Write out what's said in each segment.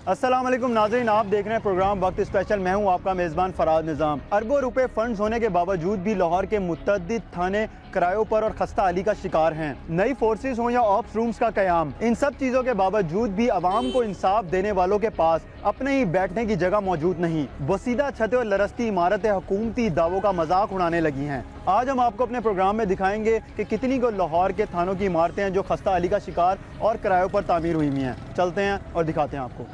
अस्सलाम वालेकुम नाज़रीन, आप देख रहे हैं प्रोग्राम वक्त स्पेशल। मैं हूं आपका मेज़बान फराज निज़ाम। अरबों रुपए फंड्स होने के बावजूद भी लाहौर के मुतअद्दिद थाने किरायों पर और खस्ता हाली का शिकार हैं। नई फोर्सेस हों या ऑप्स रूम्स का क़याम, इन सब चीज़ों के बावजूद भी आवाम को इंसाफ देने वालों के पास अपने ही बैठने की जगह मौजूद नहीं। वसीदा छतें और लरसती इमारतें हुकूमती दावों का मजाक उड़ाने लगी हैं। आज हम आपको अपने प्रोग्राम में दिखाएंगे कि कितनी को लाहौर के थानों की इमारतें हैं जो खस्ता हाली का शिकार और किरायों पर तामीर हुई हैं। चलते हैं और दिखाते हैं आपको।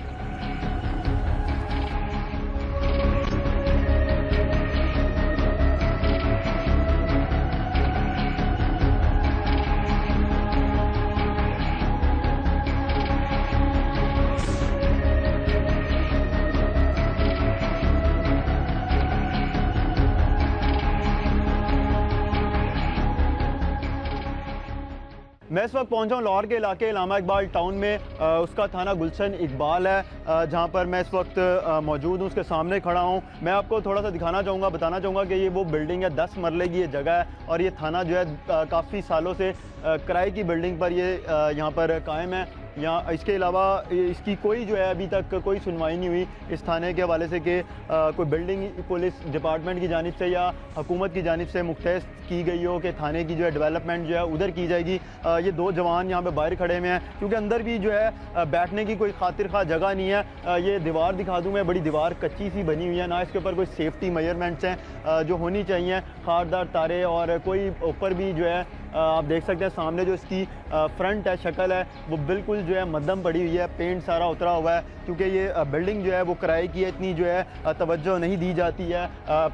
मैं इस वक्त पहुंचा हूँ लाहौर के इलाके इलामा इकबाल टाउन में। उसका थाना गुलशन इकबाल है, जहां पर मैं इस वक्त मौजूद हूँ। उसके सामने खड़ा हूँ। मैं आपको थोड़ा सा दिखाना चाहूँगा, बताना चाहूँगा कि ये वो बिल्डिंग है, 10 मरले की ये जगह है और ये थाना जो है काफ़ी सालों से किराए की बिल्डिंग पर ये यहाँ पर कायम है। यहाँ इसके अलावा इसकी कोई जो है अभी तक कोई सुनवाई नहीं हुई इस थाने के हवाले से कि कोई बिल्डिंग पुलिस डिपार्टमेंट की जानिब से या हुकूमत की जानिब से मुख्तस की गई हो कि थाने की जो है डेवलपमेंट जो है उधर की जाएगी। ये दो जवान यहाँ पे बाहर खड़े हुए हैं क्योंकि अंदर भी जो है बैठने की कोई खातिर खा जगह नहीं है। ये दीवार दिखा दूँ मैं, बड़ी दीवार कच्ची सी बनी हुई है, ना इसके ऊपर कोई सेफ्टी मेजरमेंट्स हैं जो होनी चाहिए, खारदार तारे और कोई ऊपर भी जो है आप देख सकते हैं सामने जो इसकी फ्रंट है, शक्ल है, वो बिल्कुल जो है मध्यम पड़ी हुई है, पेंट सारा उतरा हुआ है क्योंकि ये बिल्डिंग जो है वो किराए की है, इतनी जो है तवज्जो नहीं दी जाती है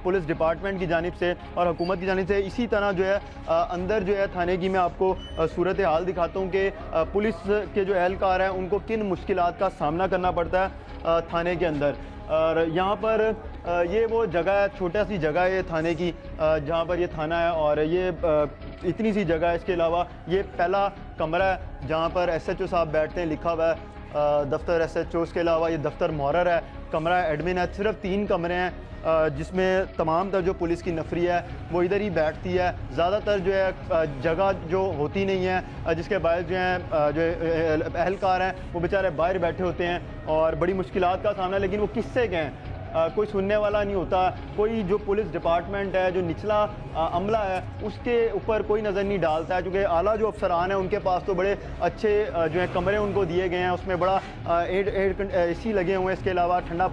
पुलिस डिपार्टमेंट की जानिब से और हुकूमत की जानिब से। इसी तरह जो है अंदर जो है थाने की मैं आपको सूरत हाल दिखाता हूँ कि पुलिस के जो एहलकार हैं उनको किन मुश्किलात का सामना करना पड़ता है थाने के अंदर। और यहाँ पर ये वो जगह है, छोटा सी जगह है ये थाने की, जहाँ पर ये थाना है और ये इतनी सी जगह है। इसके अलावा ये पहला कमरा है जहाँ पर SHO साहब बैठते हैं, लिखा हुआ है दफ्तर SHO। इसके अलावा ये दफ्तर मुहर्रर है, कमरा एडमिन है। सिर्फ 3 कमरे हैं जिसमें तमाम तर जो पुलिस की नफरी है वो इधर ही बैठती है। ज़्यादातर जो है जगह जो होती नहीं है, जिसके बायस जो है जो एहलकार हैं वो बेचारे बाहर बैठे होते हैं और बड़ी मुश्किलात का सामना, लेकिन वो किससे गए, कोई सुनने वाला नहीं होता। कोई जो पुलिस डिपार्टमेंट है, जो निचला अमला है, उसके ऊपर कोई नज़र नहीं डालता है क्योंकि आला जो अफसरान हैं उनके पास तो बड़े अच्छे जो है कमरे उनको दिए गए हैं, उसमें बड़ा AC लगे हुए हैं। इसके अलावा ठंडा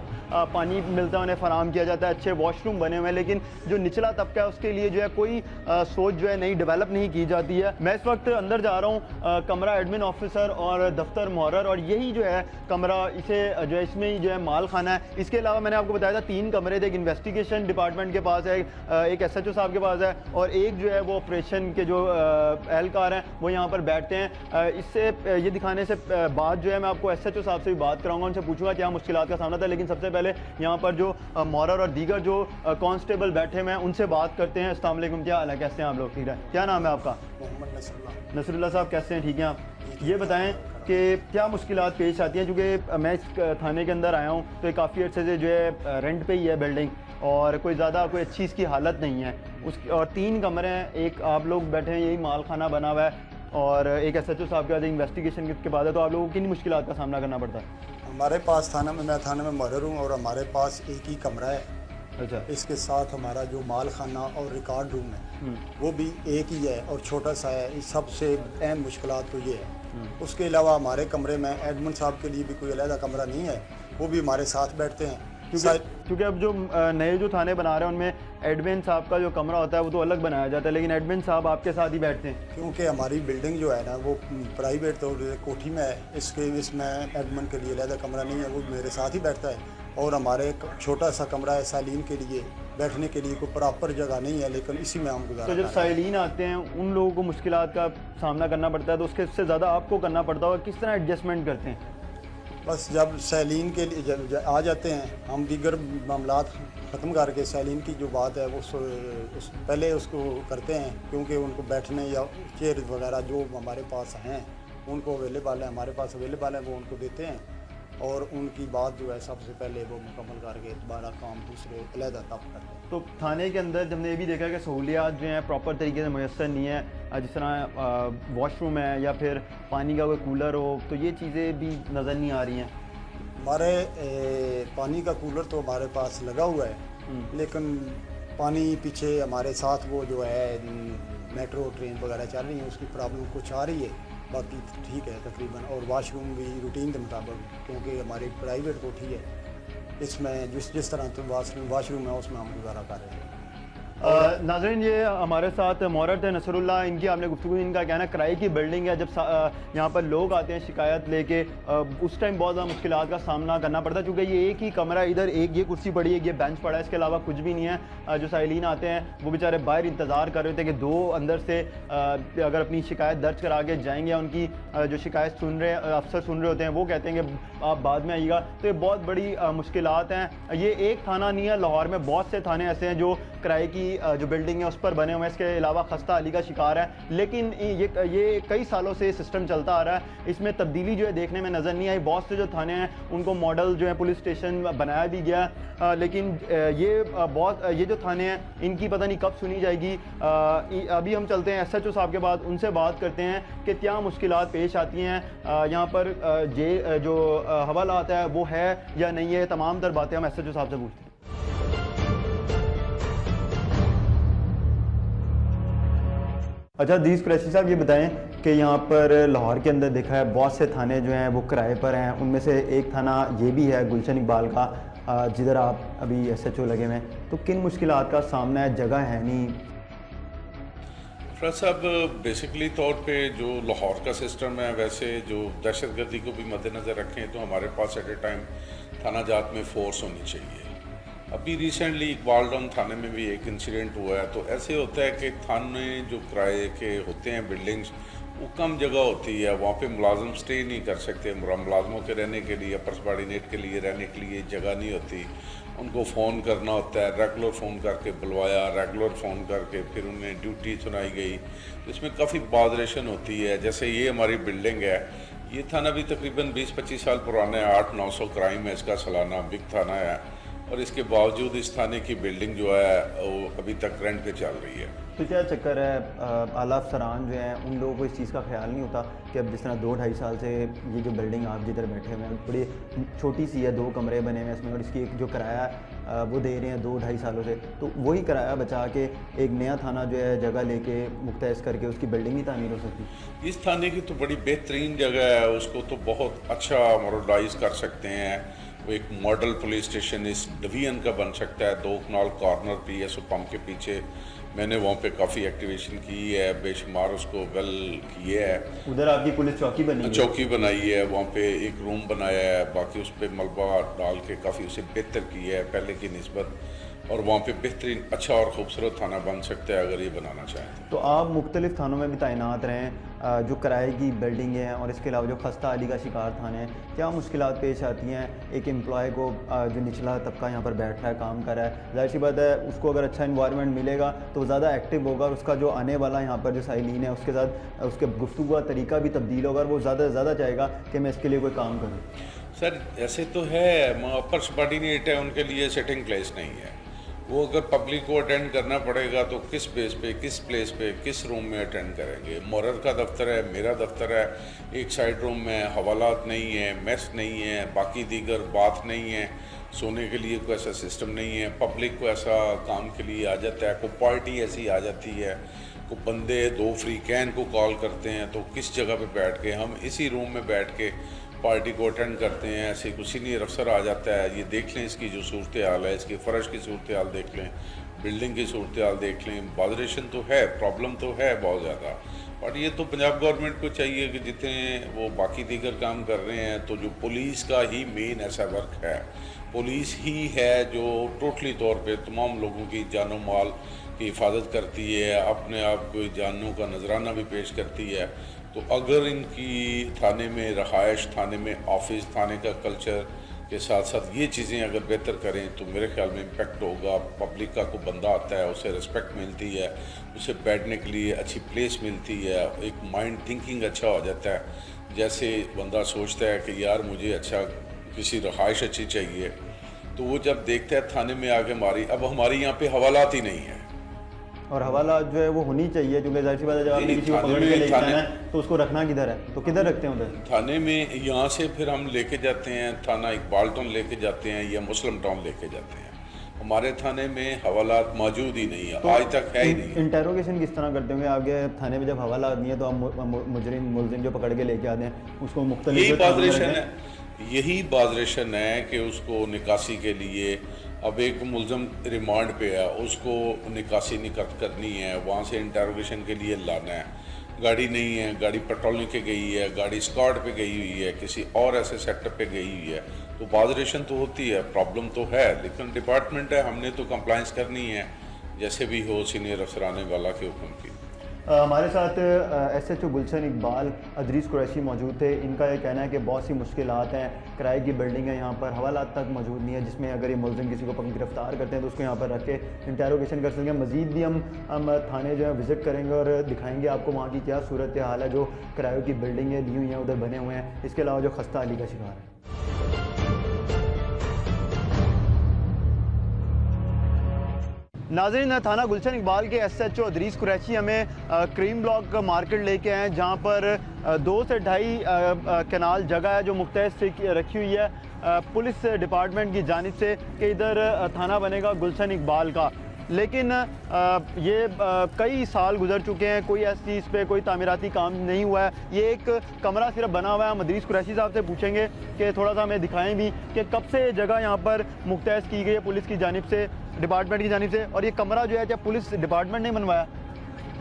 पानी मिलता है, उन्हें फ़राहम किया जाता है, अच्छे वॉशरूम बने हुए हैं, लेकिन जो निचला तबका है उसके लिए जो है कोई सोच जो है नई डेवलप नहीं की जाती है। मैं इस वक्त अंदर जा रहा हूँ, कमरा एडमिन ऑफिसर और दफ्तर मुहर्रर, और यही जो है कमरा इसे जो है इसमें ही जो है माल खाना है। इसके अलावा मैंने आपको बताया था 3 कमरे थे, एक इन्वेस्टिगेशन डिपार्टमेंट के पास है, एक SHO साहब के पास है और एक जो है वो ऑपरेशन के जो एहलकार हैं वो यहाँ पर बैठते हैं। इससे ये दिखाने से बाद जो है मैं आपको SHO साहब से भी बात कराऊंगा, उनसे पूछूंगा क्या मुश्किलात का सामना था। लेकिन सबसे पहले यहाँ पर जो मुहर्रर और दीगर जो कांस्टेबल बैठे हुए हैं उनसे बात करते हैं। अस्सलाम वालेकुम, क्या हाल है, कैसे हैं आप लोग? ठीक है, क्या नाम है आपका? मोहम्मद नसरुल्लाह साहब, कैसे हैं? ठीक हैं आप? ये बताएं कि क्या मुश्किलात पेश आती हैं, क्योंकि मैं इस थाने के अंदर आया हूँ तो काफ़ी अर्से से जो है रेंट पे ही है बिल्डिंग और कोई ज़्यादा कोई अच्छी इसकी हालत नहीं है और 3 कमरे हैं, एक आप लोग बैठे हैं, यही माल खाना बना हुआ है और एक SHO साहब के बाद इन्वेस्टिगेशन के बाद है, तो आप लोगों को किन मुश्किलात का सामना करना पड़ता है? हमारे पास मैं थाने में मुहर्रर हूँ और हमारे पास एक ही कमरा है। अच्छा। इसके साथ हमारा जो माल खाना और रिकॉर्ड रूम है वो भी एक ही है और छोटा सा है। इस सबसे अहम मुश्किलात तो ये है। उसके अलावा हमारे कमरे में एडमिन साहब के लिए भी कोई अलग कमरा नहीं है, वो भी हमारे साथ बैठते हैं क्योंकि अब जो नए जो थाने बना रहे हैं उनमें एडमिन साहब का जो कमरा होता है वो तो अलग बनाया जाता है, लेकिन एडमिन साहब आपके साथ ही बैठते हैं क्योंकि हमारी बिल्डिंग जो है ना वो प्राइवेट तो कोठी में है। इसमें एडमिन के लिए अलग कमरा नहीं है, वो मेरे साथ ही बैठता है। और हमारे एक छोटा सा कमरा है सालीन के लिए, बैठने के लिए कोई प्रॉपर जगह नहीं है, लेकिन इसी में हम गुजारा। तो जब सालीन आते हैं उन लोगों को मुश्किलात का सामना करना पड़ता है तो उससे ज़्यादा आपको करना पड़ता होगा, किस तरह एडजस्टमेंट करते हैं? बस जब सैलीन के लिए जब आ जाते हैं हम दीगर मामलात ख़त्म करके सैलीन की जो बात है वो पहले उसको करते हैं, क्योंकि उनको बैठने या चेयर वगैरह जो हमारे पास हैं उनको अवेलेबल है, हमारे पास अवेलेबल है, वो उनको देते हैं और उनकी बात जो है सबसे पहले वो मुकम्मल करके दोबारा काम दूसरे अलहदा तब करते हैं। तो थाने के अंदर हमने ये भी देखा कि सहूलियात जो हैं प्रॉपर तरीके से मैसर नहीं है, जिस तरह वॉशरूम है या फिर पानी का कोई कूलर हो, तो ये चीज़ें भी नज़र नहीं आ रही हैं। हमारे पानी का कूलर तो हमारे पास लगा हुआ है, लेकिन पानी पीछे हमारे साथ वो जो है मेट्रो ट्रेन वगैरह चल रही है, उसकी प्रॉब्लम कुछ आ रही है, बाकी ठीक है तकरीबन। और वाशरूम भी रूटीन के मुताबिक, क्योंकि हमारी प्राइवेट कोठी है, इसमें जिस तरह तो वाशरूम है उसमें हम गुजारा कर रहे हैं। नाज़रीन, ये हमारे साथ मौरत नसरुल्लाह, इनकी आपने गुफ्तगू, इनका कहना किराए की बिल्डिंग है, जब यहाँ पर लोग आते हैं शिकायत लेके उस टाइम बहुत ज़्यादा मुश्किलात का सामना करना पड़ता है, क्योंकि ये एक ही कमरा है, इधर एक ये कुर्सी पड़ी है, ये बेंच पड़ा है, इसके अलावा कुछ भी नहीं है। जो साइलिन आते हैं वो बेचारे बाहर इंतज़ार कर रहे थे कि दो अंदर से अगर अपनी शिकायत दर्ज करा के जाएंगे, उनकी जो शिकायत सुन रहे अफसर सुन रहे होते हैं, वो कहते हैं कि आप बाद में आइएगा। तो ये बहुत बड़ी मुश्किलात हैं। ये एक थाना नहीं है, लाहौर में बहुत से थाने ऐसे हैं जो किराए की जो बिल्डिंग है उस पर बने हुए हैं। इसके अलावा खस्ता अली का शिकार है, लेकिन ये कई सालों से सिस्टम चलता आ रहा है। इसमें तब्दीली जो है देखने में नज़र नहीं आई। बहुत से जो थाने हैं उनको मॉडल जो है पुलिस स्टेशन बनाया भी गया, लेकिन ये जो थाने हैं इनकी पता नहीं कब सुनी जाएगी। अभी हम चलते हैं SHO साहब के बाद, उनसे बात करते हैं कि क्या मुश्किलात पेश आती हैं यहाँ पर, जो हवालात है वो है या नहीं है। तमाम तर बातें हम SHO साहब से पूछते हैं। अच्छा दीस कुरैशी साहब, ये बताएं कि यहाँ पर लाहौर के अंदर देखा है बहुत से थाने जो हैं वो किराए पर हैं, उनमें से एक थाना ये भी है गुलशन इकबाल का, जिधर आप अभी SHO लगे हुए हैं, तो किन मुश्किलात का सामना है? जगह है नहीं। फराज साहब, बेसिकली तौर पे जो लाहौर का सिस्टम है, वैसे जो दहशतगर्दी को भी मद्देनज़र रखें तो हमारे पास एट ए टाइम थाना जात में फोर्स होनी चाहिए। अभी रिसेंटली इकबाल टाउन थाने में भी एक इंसिडेंट हुआ है। तो ऐसे होता है कि थाने जो किराए के होते हैं बिल्डिंग्स, वो कम जगह होती है, वहाँ पे मुलाजिम स्टे नहीं कर सकते। मुलाजमों के रहने के लिए, अपर सबॉर्डिनेट के लिए रहने के लिए जगह नहीं होती। उनको फ़ोन करना होता है, रेगुलर फ़ोन करके बुलवाया, रेगुलर फ़ोन करके फिर उन्हें ड्यूटी सुनाई गई। तो इसमें काफ़ी बादरेशन होती है। जैसे ये हमारी बिल्डिंग है, ये थाना भी तकरीबन 20-25 साल पुराना है, 800-900 क्राइम है इसका सालाना, बिग थाना है, और इसके बावजूद इस थाने की बिल्डिंग जो है वो अभी तक रेंट पे चल रही है। तो क्या चक्कर है, आला अफसरान जो हैं उन लोगों को इस चीज़ का ख्याल नहीं होता कि अब जिस तरह 2-2.5 साल से ये जो बिल्डिंग आप जिधर बैठे हुए हैं बड़ी छोटी सी है, 2 कमरे बने हुए हैं इसमें, और इसकी एक जो किराया वो दे रहे हैं 2-2.5 सालों से, तो वही किराया बचा के एक नया थाना जो है जगह लेके मुख्तस करके उसकी बिल्डिंग ही तामीर हो सकती। इस थाने की तो बड़ी बेहतरीन जगह है, उसको तो बहुत अच्छा मॉडर्नाइज कर सकते हैं। वो एक मॉडल पुलिस स्टेशन इस डिवीजन का बन सकता है। 2 कनाल कॉर्नर PSO पंप के पीछे मैंने वहाँ पे काफ़ी एक्टिवेशन की है, बेशुमार उसको वेल किए है। उधर आपकी पुलिस चौकी बनी है? चौकी बनाई है, वहाँ पे एक रूम बनाया है, बाकी उस पर मलबा डाल के काफ़ी उसे बेहतर किया है पहले की निस्बत, और वहाँ पे बेहतरीन अच्छा और ख़ूबसूरत थाना बन सकता है अगर ये बनाना चाहें। तो आप मुख्तलिफ़ थानों में भी तैनात रहें, जो किराए की बिल्डिंगें हैं और इसके अलावा जो खस्ता अली का शिकार थाने हैं, क्या मुश्किलात पेश आती हैं एक एम्प्लॉय को जो निचला तबका यहाँ पर बैठ रहा है, काम कर रहा है? जाहिर सी बात है उसको अगर अच्छा इन्वायरमेंट मिलेगा तो वो ज़्यादा एक्टिव होगा, और उसका जो आने वाला यहाँ पर जो साइलिन है उसके साथ उसके गुफ्तगू का तरीका भी तब्दील होगा, और वो ज़्यादा से ज़्यादा चाहेगा कि मैं इसके लिए कोई काम करूँ। सर ऐसे तो है, अपर सबॉर्डिनेट है, उनके लिए सेटिंग प्लेस नहीं है। वो अगर पब्लिक को अटेंड करना पड़ेगा तो किस बेस पे, किस प्लेस पे, किस रूम में अटेंड करेंगे? मोरर का दफ्तर है, मेरा दफ्तर है, एक साइड रूम में हवालात नहीं है, मेस नहीं है, बाकी दीगर बात नहीं है, सोने के लिए कोई ऐसा सिस्टम नहीं है। पब्लिक को ऐसा काम के लिए आ जाता है, कोई पार्टी ऐसी आ जाती है, को बंदे 2 फ्री कैन को कॉल करते हैं, तो किस जगह पे बैठ के हम इसी रूम में बैठ के पार्टी को अटेंड करते हैं। ऐसे कुछ सीनियर अफसर आ जाता है, ये देख लें इसकी जो सूरत हाल है, इसकी फ़र्श की सूरत हाल देख लें, बिल्डिंग की सूरत हाल देख लें। बादरेशन तो है, प्रॉब्लम तो है बहुत ज़्यादा, और ये तो पंजाब गवर्नमेंट को चाहिए कि जितने वो बाकी दीगर काम कर रहे हैं, तो जो पुलिस का ही मेन ऐसा वर्क है, पुलिस ही है जो टोटली तौर पे तमाम लोगों की जानो माल की हिफाजत करती है, अपने आप को जानों का नजराना भी पेश करती है। तो अगर इनकी थाने में रहायश, थाने में ऑफिस, थाने का कल्चर के साथ साथ ये चीज़ें अगर बेहतर करें तो मेरे ख्याल में इम्पेक्ट होगा। पब्लिक का कोई बंदा आता है, उसे रिस्पेक्ट मिलती है, उसे बैठने के लिए अच्छी प्लेस मिलती है, एक माइंड थिंकिंग अच्छा हो जाता है। जैसे बंदा सोचता है कि यार मुझे अच्छा किसी रहायश अच्छी चाहिए, तो वो जब देखता है थाने में आके अब हमारी यहाँ पे हवालात ही नहीं है। और हवाला जो है वो होनी चाहिए, क्योंकि जाहिर सी बात है जब आपने किसी को पकड़ के ले जाना है तो उसको रखना किधर है, तो किधर रखते हैं उधर? थाने में यहाँ से फिर हम लेके जाते हैं, थाना इकबाल टाउन लेके जाते हैं या मुस्लिम टाउन लेके जाते हैं। हमारे थाने में हवालात मौजूद ही नहीं है, तो आज तक है ही नहीं। इंटेरोगेशन किस तरह करते होंगे आपके थाने में जब हवाला नहीं है, तो आप मुजरिम मुलजिम जो पकड़ के लेके आते हैं उसको मुख्तलिफ यही बाजरेशन है कि उसको निकासी के लिए अब एक मुलजम रिमांड पे है, उसको निकासी निकट करनी है, वहाँ से इंटेरोगेशन के लिए लाना है। गाड़ी नहीं है, गाड़ी पेट्रोलिंग के गई है, गाड़ी स्कॉट पे गई हुई है, किसी और ऐसे सेक्टर पे गई हुई है, तो बाजरेशन तो होती है, प्रॉब्लम तो है, लेकिन डिपार्टमेंट है, हमने तो कंप्लाइंस करनी है जैसे भी हो सीनियर अफसरान वाला के हुक्म की। हमारे साथ SHO गुलशन इकबाल अदरीस कुरैशी मौजूद थे। इनका ये कहना है कि बहुत सी मुश्किलात हैं, किराए की बिल्डिंग है, यहाँ पर हवालात तक मौजूद नहीं है, जिसमें अगर ये मुलजिम किसी को गिरफ्तार करते हैं तो उसको यहाँ पर रख के इंटेरोगेशन कर सकेंगे। मज़ीद भी हम थाने जो है विज़िट करेंगे और दिखाएंगे आपको वहाँ की क्या सूरत हाल है, जो किराए की बिल्डिंगें दी हुई हैं उधर बने हुए हैं, इसके अलावा जो खस्ता हाली का शिकार है। नाज़रीन, थाना गुलशन इकबाल के SHO अदरीस कुरैशी हमें क्रीम ब्लॉक मार्केट लेके आए हैं, जहाँ पर 2 से 2.5 कनाल जगह है जो मुख्तस से रखी हुई है पुलिस डिपार्टमेंट की जानिब से कि इधर थाना बनेगा गुलशन इकबाल का। लेकिन ये कई साल गुजर चुके हैं, कोई ऐसी इस पर कोई तामीराती काम नहीं हुआ है। ये एक कमरा सिर्फ बना हुआ है। हम अदरीस कुरैशी साहब से पूछेंगे कि थोड़ा सा हमें दिखाएं भी कि कब से जगह यहाँ पर मुख्तस की गई है पुलिस की जानिब से, डिपार्टमेंट की जानिब से, और ये कमरा जो है क्या पुलिस डिपार्टमेंट ने बनवाया?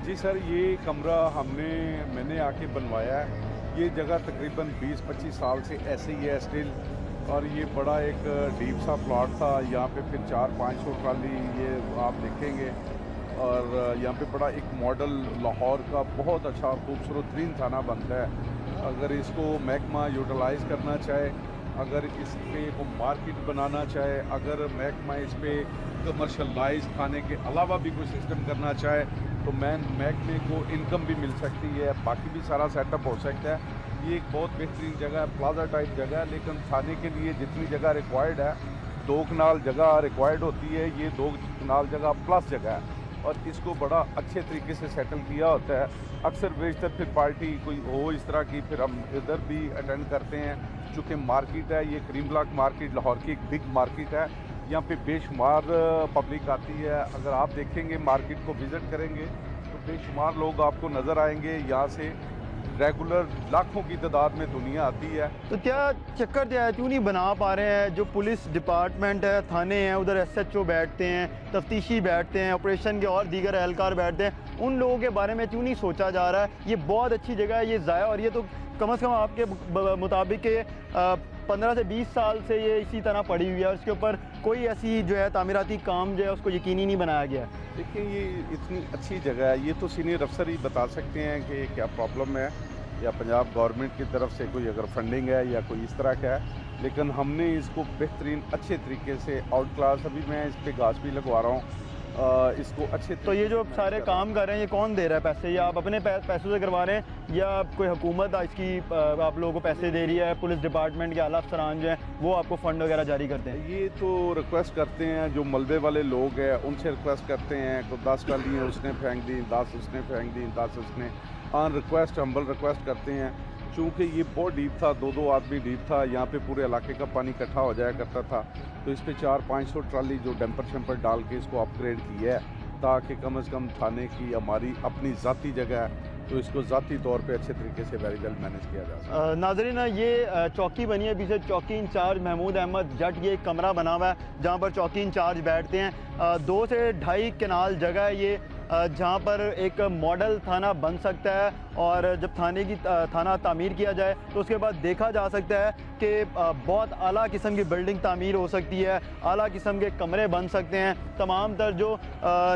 जी सर, ये कमरा मैंने आके बनवाया है। ये जगह तकरीबन 20-25 साल से ऐसे ही है स्टिल, और ये बड़ा एक डीप सा प्लॉट था। यहाँ पे फिर 400-500 ट्राली ये आप देखेंगे, और यहाँ पे बड़ा एक मॉडल लाहौर का बहुत अच्छा खूबसूरत तरीन थाना बनता है। अगर इसको महकमा यूटिलाइज़ करना चाहे, अगर इस पे को मार्केट बनाना चाहे, अगर महकमा इस पे कमर्शलाइज थाने के अलावा भी कोई सिस्टम करना चाहे, तो महकमे को इनकम भी मिल सकती है, बाकी भी सारा सेटअप हो सकता है। ये एक बहुत बेहतरीन जगह है, प्लाजा टाइप जगह है, लेकिन थाने के लिए जितनी जगह रिक्वायर्ड है, 2 कनाल जगह रिक्वायर्ड होती है, ये 2 कनाल जगह प्लस जगह है, और इसको बड़ा अच्छे तरीके से सेटल किया होता है। अक्सर बेशतर फिर पार्टी कोई हो इस तरह की, फिर हम इधर भी अटेंड करते हैं। चूँकि मार्केट है, ये क्रीम ब्लॉक मार्केट लाहौर की एक बिग मार्केट है, यहाँ पे बेशुमार पब्लिक आती है। अगर आप देखेंगे मार्केट को विज़िट करेंगे तो बेशुमार लोग आपको नज़र आएंगे। यहाँ से रेगुलर लाखों की तादाद में दुनिया आती है। तो क्या चक्कर क्या है, क्यों नहीं बना पा रहे हैं? जो पुलिस डिपार्टमेंट है, थाने हैं, उधर SHO बैठते हैं, तफ्तीशी बैठते हैं, ऑपरेशन के और दीगर एहलकार बैठते हैं, उन लोगों के बारे में क्यों नहीं सोचा जा रहा है? ये बहुत अच्छी जगह है, ये ज़ाया, और ये तो कम से कम आपके मुताबिक 15 से 20 साल से ये इसी तरह पड़ी हुई है, और इसके ऊपर कोई ऐसी जो है तामीराती काम जो है उसको यकीनी नहीं बनाया गया। देखिए, ये इतनी अच्छी जगह है, ये तो सीनियर अफसर ही बता सकते हैं कि क्या प्रॉब्लम है, या पंजाब गवर्नमेंट की तरफ से कोई अगर फंडिंग है या कोई इस तरह का है। लेकिन हमने इसको बेहतरीन अच्छे तरीके से आउट क्लास, अभी मैं इस पर घास भी लगवा रहा हूँ, इसको अच्छे। तो ये जो सारे काम कर रहे हैं, ये कौन दे रहा है पैसे? या आप अपने पैसों से करवा रहे हैं, या कोई हुकूमत इसकी आप लोगों को पैसे दे रही है? पुलिस डिपार्टमेंट के आला अफसरान जो हैं वो आपको फ़ंड वगैरह जारी करते हैं? ये तो रिक्वेस्ट करते हैं, जो मलबे वाले लोग हैं उनसे रिक्वेस्ट करते हैं। को 10 ट्राली उसने फेंक दी, 10 उसने फेंक दी, 10 उसने, ऑन रिक्वेस्ट हम्बल रिक्वेस्ट करते हैं। चूँकि ये बहुत डीप था, 2-2 आदमी डीप था, यहाँ पे पूरे इलाके का पानी इकट्ठा हो जाया करता था, तो इस पे 400-500 ट्राली जो डंपर शंपर डाल के इसको अपग्रेड किया है, ताकि कम से कम थाने की हमारी अपनी ज़ाती जगह है, तो इसको ज़ाती तौर पे अच्छे तरीके से वेरी वेल मैनेज किया जा सकता है। नाज़रीन, ये चौकी बनी है, पीछे चौकी इंचार्ज महमूद अहमद जट, ये एक कमरा बना हुआ है जहाँ पर चौकी इंचार्ज बैठते हैं। 2 से 2.5 कनाल जगह है ये, जहाँ पर एक मॉडल थाना बन सकता है, और जब थाना तामीर किया जाए तो उसके बाद देखा जा सकता है कि बहुत आला किस्म की बिल्डिंग तामीर हो सकती है, आला किस्म के कमरे बन सकते हैं, तमाम तर जो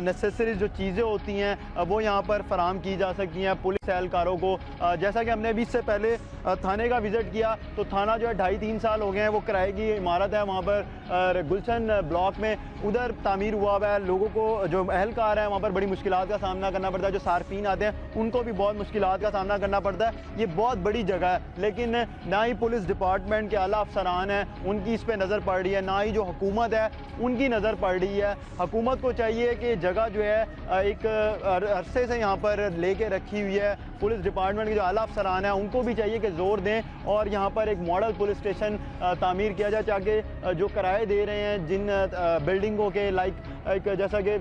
नेसेसरीज जो चीज़ें होती हैं वो यहाँ पर फराम की जा सकती हैं पुलिस एहलकारों को। जैसा कि हमने अभी इससे पहले थाने का विज़िट किया, तो थाना जो है 2.5-3 साल हो गए हैं, वो किराए की इमारत है वहाँ पर गुलशन ब्लॉक में, उधर तामीर हुआ हुआ है। लोगों को जो एहलकार है वहाँ पर बड़ी मुश्किलात का सामना करना पड़ता है, जो सार्फिन आते हैं उनको भी बहुत मुश्किल मुश्किलात का सामना करना पड़ता है। ये बहुत बड़ी जगह है, लेकिन ना ही पुलिस डिपार्टमेंट के आला अफसरान हैं उनकी इस पर नज़र पड़ रही है, ना ही जो हुकूमत है उनकी नज़र पड़ रही है। हुकूमत को चाहिए कि जगह जो है एक अरसे से यहाँ पर लेके रखी हुई है। पुलिस डिपार्टमेंट के जो आला अफसरान हैं उनको भी चाहिए कि ज़ोर दें और यहाँ पर एक मॉडल पुलिस स्टेशन तामीर किया जाए, ताकि जो किराए दे रहे हैं जिन बिल्डिंगों के लाइक एक जैसा कि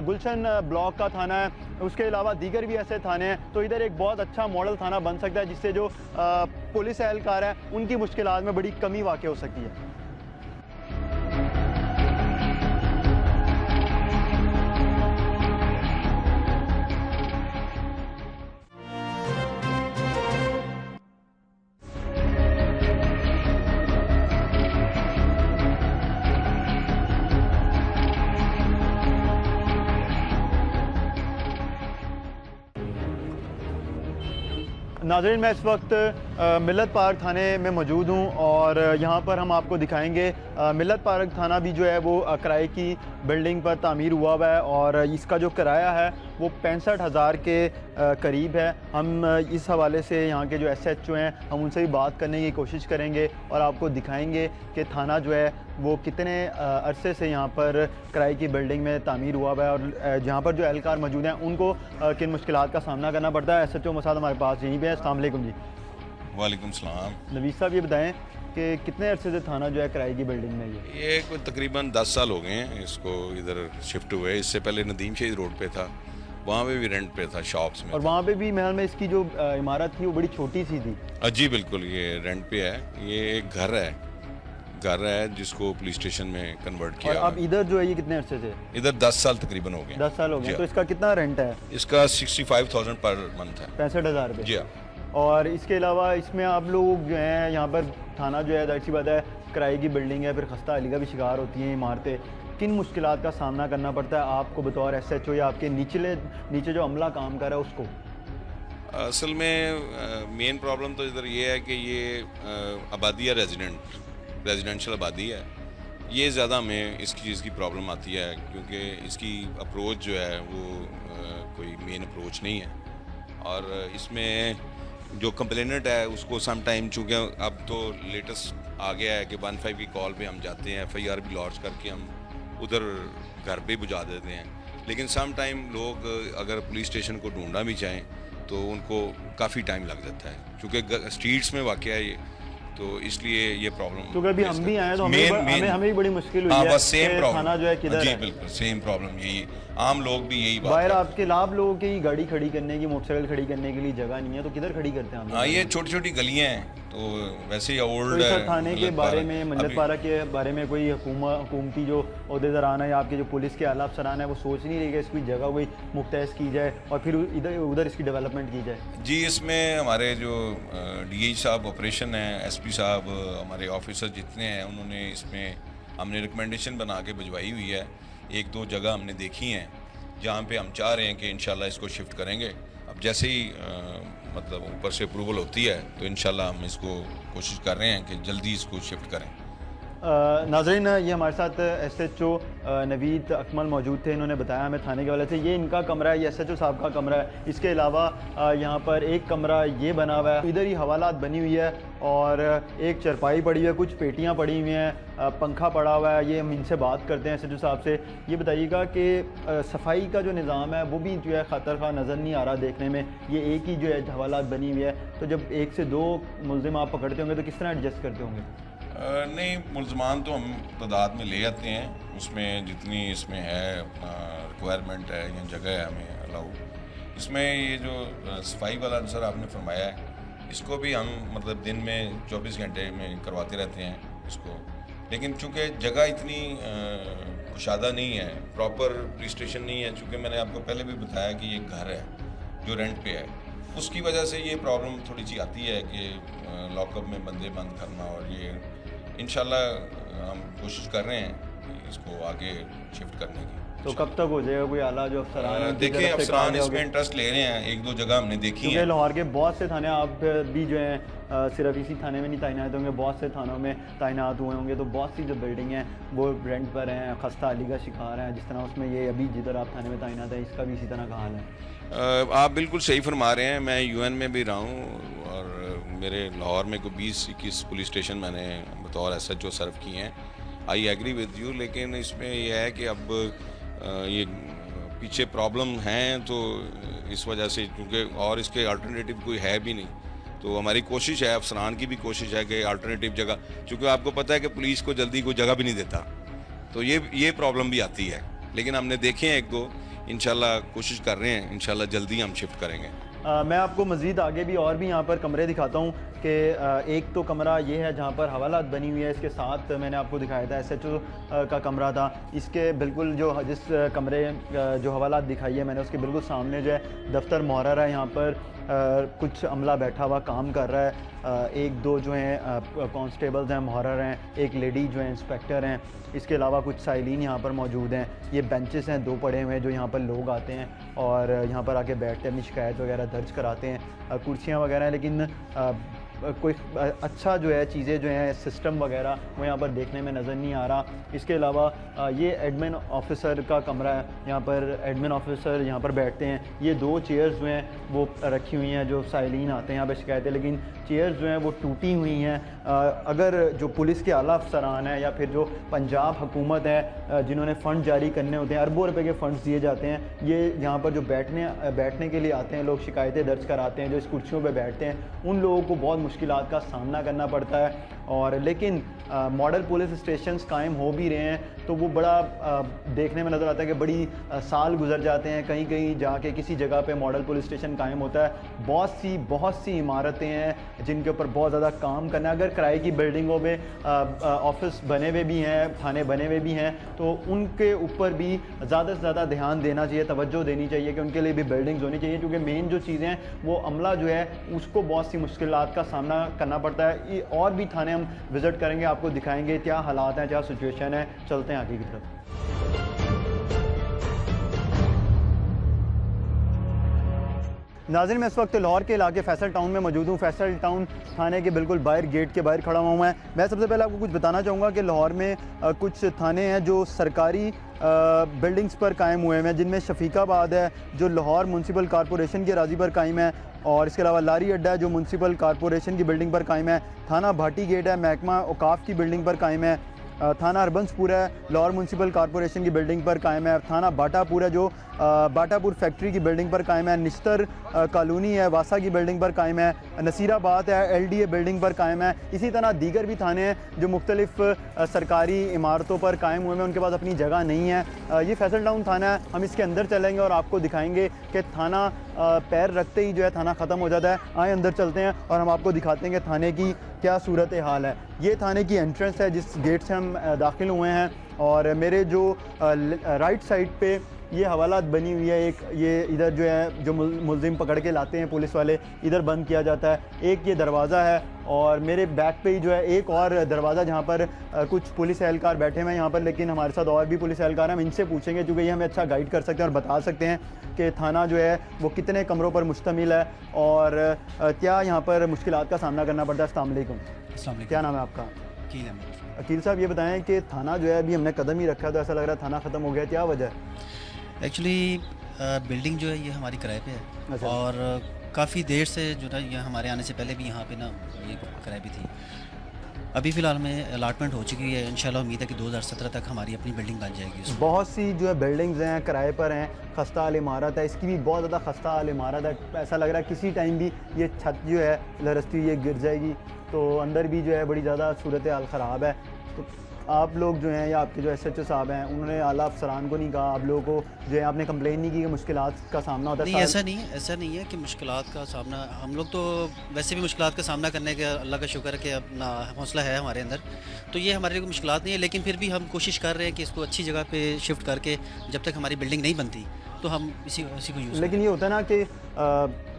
गुलशन ब्लॉक का थाना है, उसके अलावा दीगर भी ऐसे थाने हैं, तो इधर एक बहुत अच्छा मॉडल थाना बन सकता है जिससे जो पुलिस एहलकार हैं उनकी मुश्किलात में बड़ी कमी वाक़ हो सकती है। नाज़रीन, मैं इस वक्त मिल्लत पार्क थाने में मौजूद हूँ और यहाँ पर हम आपको दिखाएंगे मिल्लत पार्क थाना भी जो है वो किराए की बिल्डिंग पर तामीर हुआ है और इसका जो किराया है वो 65,000 के करीब है। हम इस हवाले से यहाँ के जो SHO हैं हम उनसे भी बात करने की कोशिश करेंगे और आपको दिखाएंगे कि थाना जो है वो कितने अरसे से यहाँ पर किराए की बिल्डिंग में तामीर हुआ है और जहाँ पर जो एहलकार मौजूद हैं उनको किन मुश्किलात का सामना करना पड़ता है। SHO मसाद हमारे पास यहीं पे है। अस्सलाम वालेकुम जी। वालेकुम सलाम। नवीस साहब, ये बताएं कि कितने अरसे से थाना जो है किराए की बिल्डिंग में ये कोई तकरीबन 10 साल हो गए हैं इसको इधर शिफ्ट हुए। इससे पहले नदीम शहीद रोड पे था, वहाँ पे भी रेंट पे था, शॉप्स में और वहाँ पे भी महल में इसकी जो इमारत थी वो बड़ी छोटी सी थी। जी बिल्कुल, ये रेंट पे है। ये एक घर है जिसको पुलिस स्टेशन में कन्वर्ट किया। और अब इधर जो है ये कितने अरसे से? इधर 10 साल तकरीबन हो गए। 10 साल हो गए। तो इसका कितना रेंट है? इसका 65,000 पर मंथ है। 65,000 रुपये। जी हाँ। और इसके अलावा इसमें आप लोग जो हैं यहाँ पर थाना जो है अच्छी बात है किराए की बिल्डिंग है, फिर खस्ता अली का भी शिकार होती हैं इमारतें, किन मुश्किलात का सामना करना पड़ता है आपको बतौर SHO या आपके नीचे जो अमला काम कर रहा है उसको? असल में मेन प्रॉब्लम तो इधर ये है कि ये आबादी है, रेजिडेंशियल आबादी है। ये ज़्यादा हमें इसकी चीज़ की प्रॉब्लम आती है क्योंकि इसकी अप्रोच जो है वो कोई मेन अप्रोच नहीं है। और इसमें जो कंप्लेनेंट है उसको सम टाइम, चूँकि अब तो लेटेस्ट आ गया है कि 15 की कॉल पे हम जाते हैं, FIR भी लॉन्च करके हम उधर घर पे बुझा देते हैं। लेकिन सम टाइम लोग अगर पुलिस स्टेशन को ढूंढना भी चाहें तो उनको काफ़ी टाइम लग जाता है, चूँकि स्ट्रीट्स में वाक़या है ये, तो इसलिए ये प्रॉब्लम। तो कभी हम भी आए तो हमें भी बड़ी मुश्किल हुई है। बस सेम प्रॉब्लम, थाना जो है किधर जी है? बिल्कुल सेम प्रॉब्लम यही, आम लोग भी यही बात बाहर आपके लाभ लोगों की गाड़ी खड़ी करने की, मोटरसाइकिल खड़ी करने के लिए जगह नहीं है तो किधर खड़ी करते हैं हम? हाँ, ये छोटी छोटी गलियाँ हैं तो वैसे ही ओल्ड तो इस थाने के बारे में, मिल्लत पार्क के बारे में कोई हुकूमती जो ओहदेदारान है या आपके जो पुलिस के आला अफसरान है वो सोच नहीं रही कि इसकी जगह कोई मुख्तस की जाए और फिर उधर इसकी डेवलपमेंट की जाए? जी, इसमें हमारे जो DI साहब ऑपरेशन हैं, SP साहब, हमारे ऑफिसर जितने हैं, उन्होंने इसमें हमने रिकमेंडेशन बना के भिजवाई हुई है। 1-2 जगह हमने देखी हैं जहाँ पे हम चाह रहे हैं कि इंशाल्लाह इसको शिफ्ट करेंगे। अब जैसे ही मतलब ऊपर से अप्रूवल होती है तो इंशाल्लाह हम इसको कोशिश कर रहे हैं कि जल्दी इसको शिफ्ट करें। नाज़रीन, ये हमारे साथ SHO नवीद अकमल मौजूद थे। इन्होंने बताया हमें थाने के वाले से ये इनका कमरा है, ये SHO साहब का कमरा है। इसके अलावा यहाँ पर एक कमरा ये बना हुआ है, इधर ही हवालात बनी हुई है और एक चरपाई पड़ी हुई है, कुछ पेटियाँ पड़ी हुई हैं, पंखा पड़ा हुआ है। ये हम इनसे बात करते हैं SHO साहब से। ये बताइएगा कि सफाई का जो निज़ाम है वो भी जो है ख़तर खा नज़र नहीं आ रहा देखने में। ये एक ही जो है हवालात बनी हुई है, तो जब 1 से 2 मुलजिम आप पकड़ते होंगे तो किस तरह एडजस्ट करते होंगे? नहीं, मुल्ज़मान तो हम तादाद में ले आते हैं, उसमें जितनी इसमें है अपना रिक्वायरमेंट है या जगह है हमें अलाउ। इसमें ये जो सफाई वाला आंसर आपने फरमाया है, इसको भी हम मतलब दिन में 24 घंटे में करवाते रहते हैं इसको। लेकिन चूँकि जगह इतनी कुशादा नहीं है, प्रॉपर पुलिस स्टेशन नहीं है, चूँकि मैंने आपको पहले भी बताया कि ये घर है जो रेंट पे है, उसकी वजह से ये प्रॉब्लम थोड़ी सी आती है कि लॉकअप में बंदे बंद करना। और ये इंशाल्लाह हम कोशिश कर रहे हैं इसको आगे शिफ्ट करने की। तो कब तक हो जाएगा, कोई आला जो अफसरान हैं, उनकी देखिए तरफ से कहा अफसरान गया इसमें होगा? इंटरेस्ट ले रहे हैं, एक दो जगह हमने देखी क्योंकि है। लाहौर के बहुत से थाने आप भी जो हैं सिर्फ इसी थाने में नहीं तैनात होंगे, बहुत से थानों में तैनात हुए होंगे, तो बहुत सी जो बिल्डिंग हैं वो रेंट पर हैं, खस्ता अली का शिकार हैं, जिस तरह उसमें ये अभी जिधर आप थाने में तैनात हैं इसका भी इसी तरह का हाल है। आप बिल्कुल सही फरमा रहे हैं। मैं यूएन में भी रहा हूँ और मेरे लाहौर में कोई 20-21 पुलिस स्टेशन मैंने बतौर SHO सर्व किए हैं। आई एग्री विद यू, लेकिन इसमें यह है कि अब ये पीछे प्रॉब्लम हैं, तो इस वजह से, क्योंकि और इसके अल्टरनेटिव कोई है भी नहीं, तो हमारी कोशिश है, अफसरान की भी कोशिश है कि अल्टरनेटिव जगह, क्योंकि आपको पता है कि पुलिस को जल्दी कोई जगह भी नहीं देता, तो ये प्रॉब्लम भी आती है। लेकिन हमने देखे हैं एक दो, इंशाल्लाह कोशिश कर रहे हैं, इंशाल्लाह जल्दी हम शिफ्ट करेंगे। मैं आपको मज़ीद आगे भी और भी यहाँ पर कमरे दिखाता हूँ कि एक तो कमरा ये है जहाँ पर हवालात बनी हुई है, इसके साथ मैंने आपको दिखाया था SHO का कमरा था, इसके बिल्कुल जो जिस कमरे जो हवालात दिखाई है मैंने उसके बिल्कुल सामने जो है दफ्तर मुहर्रर है, यहाँ पर कुछ अमला बैठा हुआ काम कर रहा है, एक दो जो हैं कांस्टेबल्स हैं, मुहर्रर हैं, एक लेडी जो है इंस्पेक्टर हैं, इसके अलावा कुछ साइलिन यहाँ पर मौजूद हैं। ये बेंचेस हैं 2 पड़े हुए हैं जो यहाँ पर लोग आते हैं और यहाँ पर आके बैठते हैं, अपनी शिकायत वगैरह दर्ज कराते हैं। कुर्सियाँ वगैरह हैं, लेकिन कोई अच्छा जो है चीज़ें जो हैं सिस्टम वगैरह वो यहाँ पर देखने में नज़र नहीं आ रहा। इसके अलावा ये एडमिन ऑफिसर का कमरा है, यहाँ पर एडमिन ऑफिसर यहाँ पर बैठते हैं। ये 2 चेयर्स जो हैं वो रखी हुई हैं, जो साइलिन आते हैं यहाँ पर शिकायतें, लेकिन चेयर्स जो हैं वो टूटी हुई हैं। अगर जो पुलिस के आला अफसरान हैं या फिर जो पंजाब हुकूमत है जिन्होंने फ़ंड जारी करने होते हैं, अरबों रुपए के फ़ंड्स दिए जाते हैं, ये यहाँ पर जो बैठने के लिए आते हैं लोग, शिकायतें दर्ज कराते हैं, जो इस कुर्सियों पर बैठते हैं, उन लोगों को बहुत मुश्किलात का सामना करना पड़ता है। और लेकिन मॉडल पुलिस स्टेशंस कायम हो भी रहे हैं तो वो बड़ा देखने में नज़र आता है कि बड़ी साल गुजर जाते हैं, कहीं कहीं जाके किसी जगह पे मॉडल पुलिस स्टेशन कायम होता है। बहुत सी इमारतें हैं जिनके ऊपर बहुत ज़्यादा काम करना है। अगर किराए की बिल्डिंगों में ऑफिस बने हुए भी हैं, थाने बने हुए भी हैं, तो उनके ऊपर भी ज़्यादा से ज़्यादा ध्यान देना चाहिए, तवज्जो देनी चाहिए कि उनके लिए भी बिल्डिंग्स होनी चाहिए, क्योंकि मेन जो चीज़ें हैं वो अमला जो है उसको बहुत सी मुश्किलात का सामना करना पड़ता है। और भी थाने हम विज़िट करेंगे, आपको दिखाएंगे क्या हालात हैं, क्या सिचुएशन है। चलते हैं आगे की तरफ। नाज़रीन, मैं इस वक्त लाहौर के इलाके फैसल टाउन में मौजूद हूँ। फैसल टाउन थाने के बिल्कुल बाहर, गेट के बाहर खड़ा हुआ हूँ मैं सबसे पहले आपको कुछ बताना चाहूँगा कि लाहौर में कुछ थाने हैं जो सरकारी बिल्डिंग्स पर कायम हुए हैं, जिनमें शफीकाबाद है जो लाहौर म्यूनसिपल कॉरपोरेशन की अराजी पर कायम है, और इसके अलावा लारी अड्डा है जो म्यूनसिपल कॉरपोरेशन की बिल्डिंग पर कायम है। थाना भाटी गेट है महकमा औकाफ की बिल्डिंग पर कायम है। थाना अर्बंसपुर है लाहौर म्यूनसिपल कॉरपोरेशन की बिल्डिंग पर कायम है। थाना बाटापुर है जो बाटापुर फैक्ट्री की बिल्डिंग पर कायम है। निश्तर कॉलोनी है वासा की बिल्डिंग पर कायम है। नसीराबाद है LDA बिल्डिंग पर कायम है। इसी तरह दीगर भी थाने हैं जो मुख्तलिफ सरकारी इमारतों पर कायम हुए हैं, उनके पास अपनी जगह नहीं है। ये फैसल टाउन थाना है, हम इसके अंदर चलेंगे और आपको दिखाएंगे कि थाना पैर रखते ही जो है थाना ख़त्म हो जाता है। आए अंदर चलते हैं और हम आपको दिखाते हैं कि थाने की क्या सूरत हाल है। ये थाने की एंट्रेंस है जिस गेट से हम दाखिल हुए हैं, और मेरे जो राइट साइड पे ये हवालात बनी हुई है, एक ये इधर जो है जो मुलजिम पकड़ के लाते हैं पुलिस वाले, इधर बंद किया जाता है। एक ये दरवाज़ा है और मेरे बैक पे ही जो है एक और दरवाज़ा जहाँ पर कुछ पुलिस एहलकार बैठे हुए हैं यहाँ पर, लेकिन हमारे साथ और भी पुलिस एहलकार हैं, हम इनसे पूछेंगे क्योंकि ये हमें अच्छा गाइड कर सकते हैं और बता सकते हैं कि थाना जो है वो कितने कमरों पर मुश्तमिल है और क्या यहाँ पर मुश्किलात का सामना करना पड़ता है। अस्सलाम वालेकुम, क्या नाम है आपका? अकील साहब, ये बताएं कि थाना जो है अभी हमने कदम ही रखा है तो ऐसा लग रहा है थाना ख़त्म हो गया, क्या वजह है? एक्चुअली बिल्डिंग जो है ये हमारी किराए पे है। अच्छा। और काफ़ी देर से जो है ये हमारे आने से पहले भी यहाँ पे ना ये किराए पे थी। अभी फ़िलहाल में अलाटमेंट हो चुकी है, इंशाल्लाह उम्मीद है कि 2017 तक हमारी अपनी बिल्डिंग बन जाएगी। बहुत सी जो है बिल्डिंग्स हैं किराए पर हैं, खस्ता हाल इमारत है, इसकी भी बहुत ज़्यादा खस्ता हाल इमारत है। ऐसा लग रहा है किसी टाइम भी ये छत जो है लरसती ये गिर जाएगी, तो अंदर भी जो है बड़ी ज़्यादा सूरत हाल ख़राब है। तो आप लोग जो हैं या आपके जो SHO साहब हैं उन्होंने आला अफसरान को नहीं कहा, आप लोगों को जो है आपने कंप्लेन नहीं की कि मुश्किलात का सामना होता है? नहीं, ऐसा नहीं है कि मुश्किलात का सामना, हम लोग तो वैसे भी मुश्किलात का सामना करने के अल्लाह का शुक्र है कि अपना हौसला है हमारे अंदर, तो ये हमारे लिए मुश्किलात नहीं है। लेकिन फिर भी हम कोशिश कर रहे हैं कि इसको अच्छी जगह पे शिफ्ट करके जब तक हमारी बिल्डिंग नहीं बनती तो हम इसी को यूज़ लेकिन ये होता है ना कि